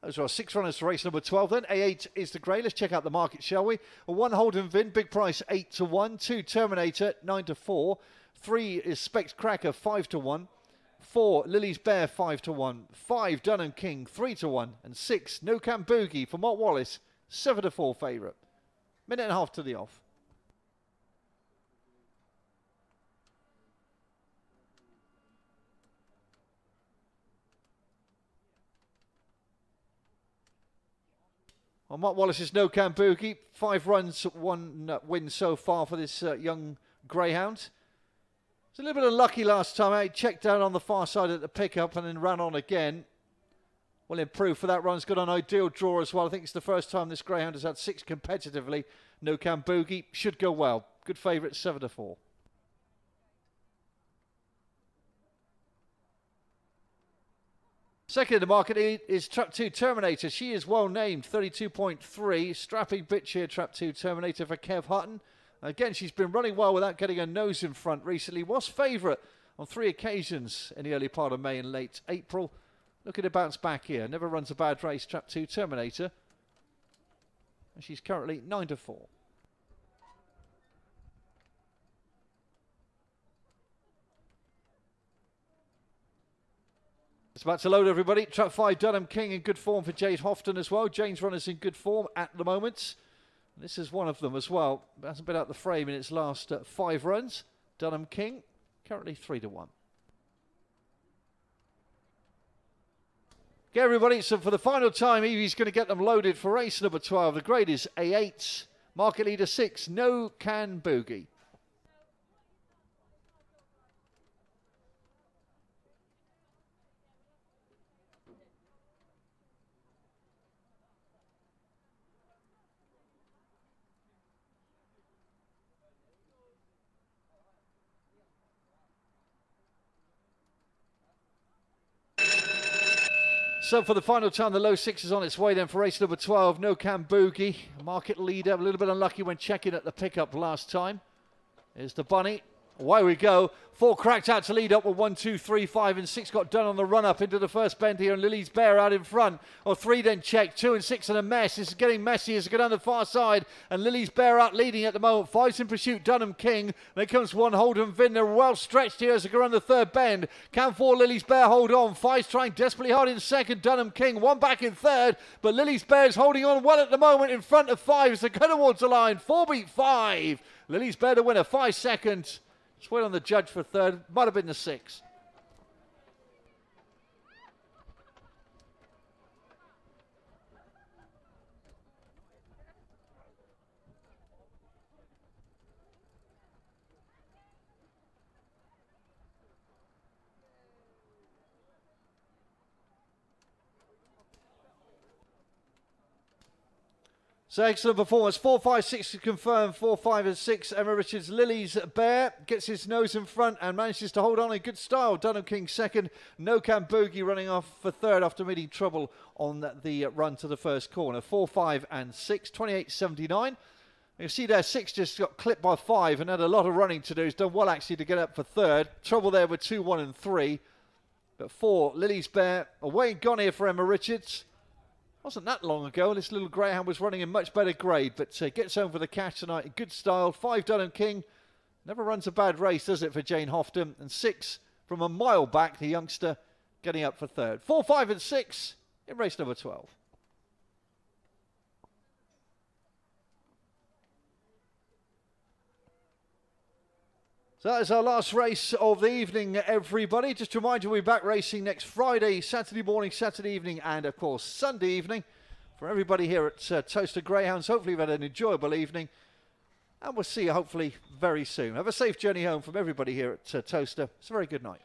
Those are our 6 runners for race number 12 then. A8 is the grey. Let's check out the market, shall we? 1 Holden Vin, big price 8 to 1. 2 Terminator, 9 to 4. 3 is Specs Cracker, 5 to 1. 4 Lily's Bear, 5 to 1. 5 Dunham King, 3 to 1. And 6 No Can Boogie for Mark Wallace, 7 to 4 favourite. Minute and a half to the off. Well, Mark Wallace's No Can Boogie, 5 runs, 1 win so far for this young greyhound. It's a little bit unlucky last time out. He checked down on the far side at the pickup and then ran on again. Will improve for that run. It's got an ideal draw as well. I think it's the first time this greyhound has had 6 competitively. No Can Boogie should go well. Good favourite, 7 to 4. Second in the market is Trap 2 Terminator. She is well named, 32.3. Strapping bitch here, Trap 2 Terminator for Kev Hutton. Again, she's been running well without getting her nose in front recently. Was favourite on 3 occasions in the early part of May and late April. Looking to bounce back here. Never runs a bad race, Trap 2 Terminator. And she's currently 9 to 4. It's about to load, everybody. Trap 5 Dunham King in good form for Jade Houghton as well. Jane's runner's in good form at the moment. This is one of them as well. Hasn't been out the frame in its last 5 runs. Dunham King, currently 3 to 1. Okay, everybody, so for the final time, Evie's going to get them loaded for race number 12. The grade is A8. Market leader 6, No Can Boogie. So for the final time, the low 6 is on its way then for race number 12. No Can Boogie, market leader. A little bit unlucky when checking at the pickup last time. Here's the bunny. Away we go. 4 cracked out to lead up with 1, 2, 3, 5 and 6 got done on the run up into the first bend here, and Lily's Bear out in front. Or 3 then checked, 2 and 6 and a mess. This is getting messy as it goes down the far side, and Lily's Bear out leading at the moment. 5's in pursuit, Dunham King. Then comes 1 Holden Vin. They're well stretched here as they go around the third bend. Can 4 Lily's Bear hold on? 5's trying desperately hard in second, Dunham King. 1 back in third, but Lily's Bear's holding on well at the moment in front of 5 as they go towards the line. 4 beat 5. Lily's Bear the winner, 5 seconds. Just wait on the judge for third. Might have been the 6. So excellent performance. 4, 5, 6 to confirm. 4, 5 and 6. Emma Richards, Lily's Bear gets his nose in front and manages to hold on in good style. Dunham King second. No Can Boogie running off for third after meeting trouble on the run to the first corner. 4, 5 and 6. 28.79. You see there 6 just got clipped by 5 and had a lot of running to do. He's done well actually to get up for third. Trouble there with 2, 1 and 3. But 4, Lily's Bear away and gone here for Emma Richards. Wasn't that long ago. This little greyhound was running in much better grade, but gets home for the cash tonight in good style. 5 Dunham King. Never runs a bad race, does it, for Jane Houghton? And 6 from a mile back, the youngster getting up for third. 4, 5 and 6 in race number 12. So that is our last race of the evening, everybody. Just to remind you, we'll be back racing next Friday, Saturday morning, Saturday evening, and of course Sunday evening. For everybody here at Towcester Greyhounds, hopefully you've had an enjoyable evening. And we'll see you hopefully very soon. Have a safe journey home from everybody here at Towcester. It's a very good night.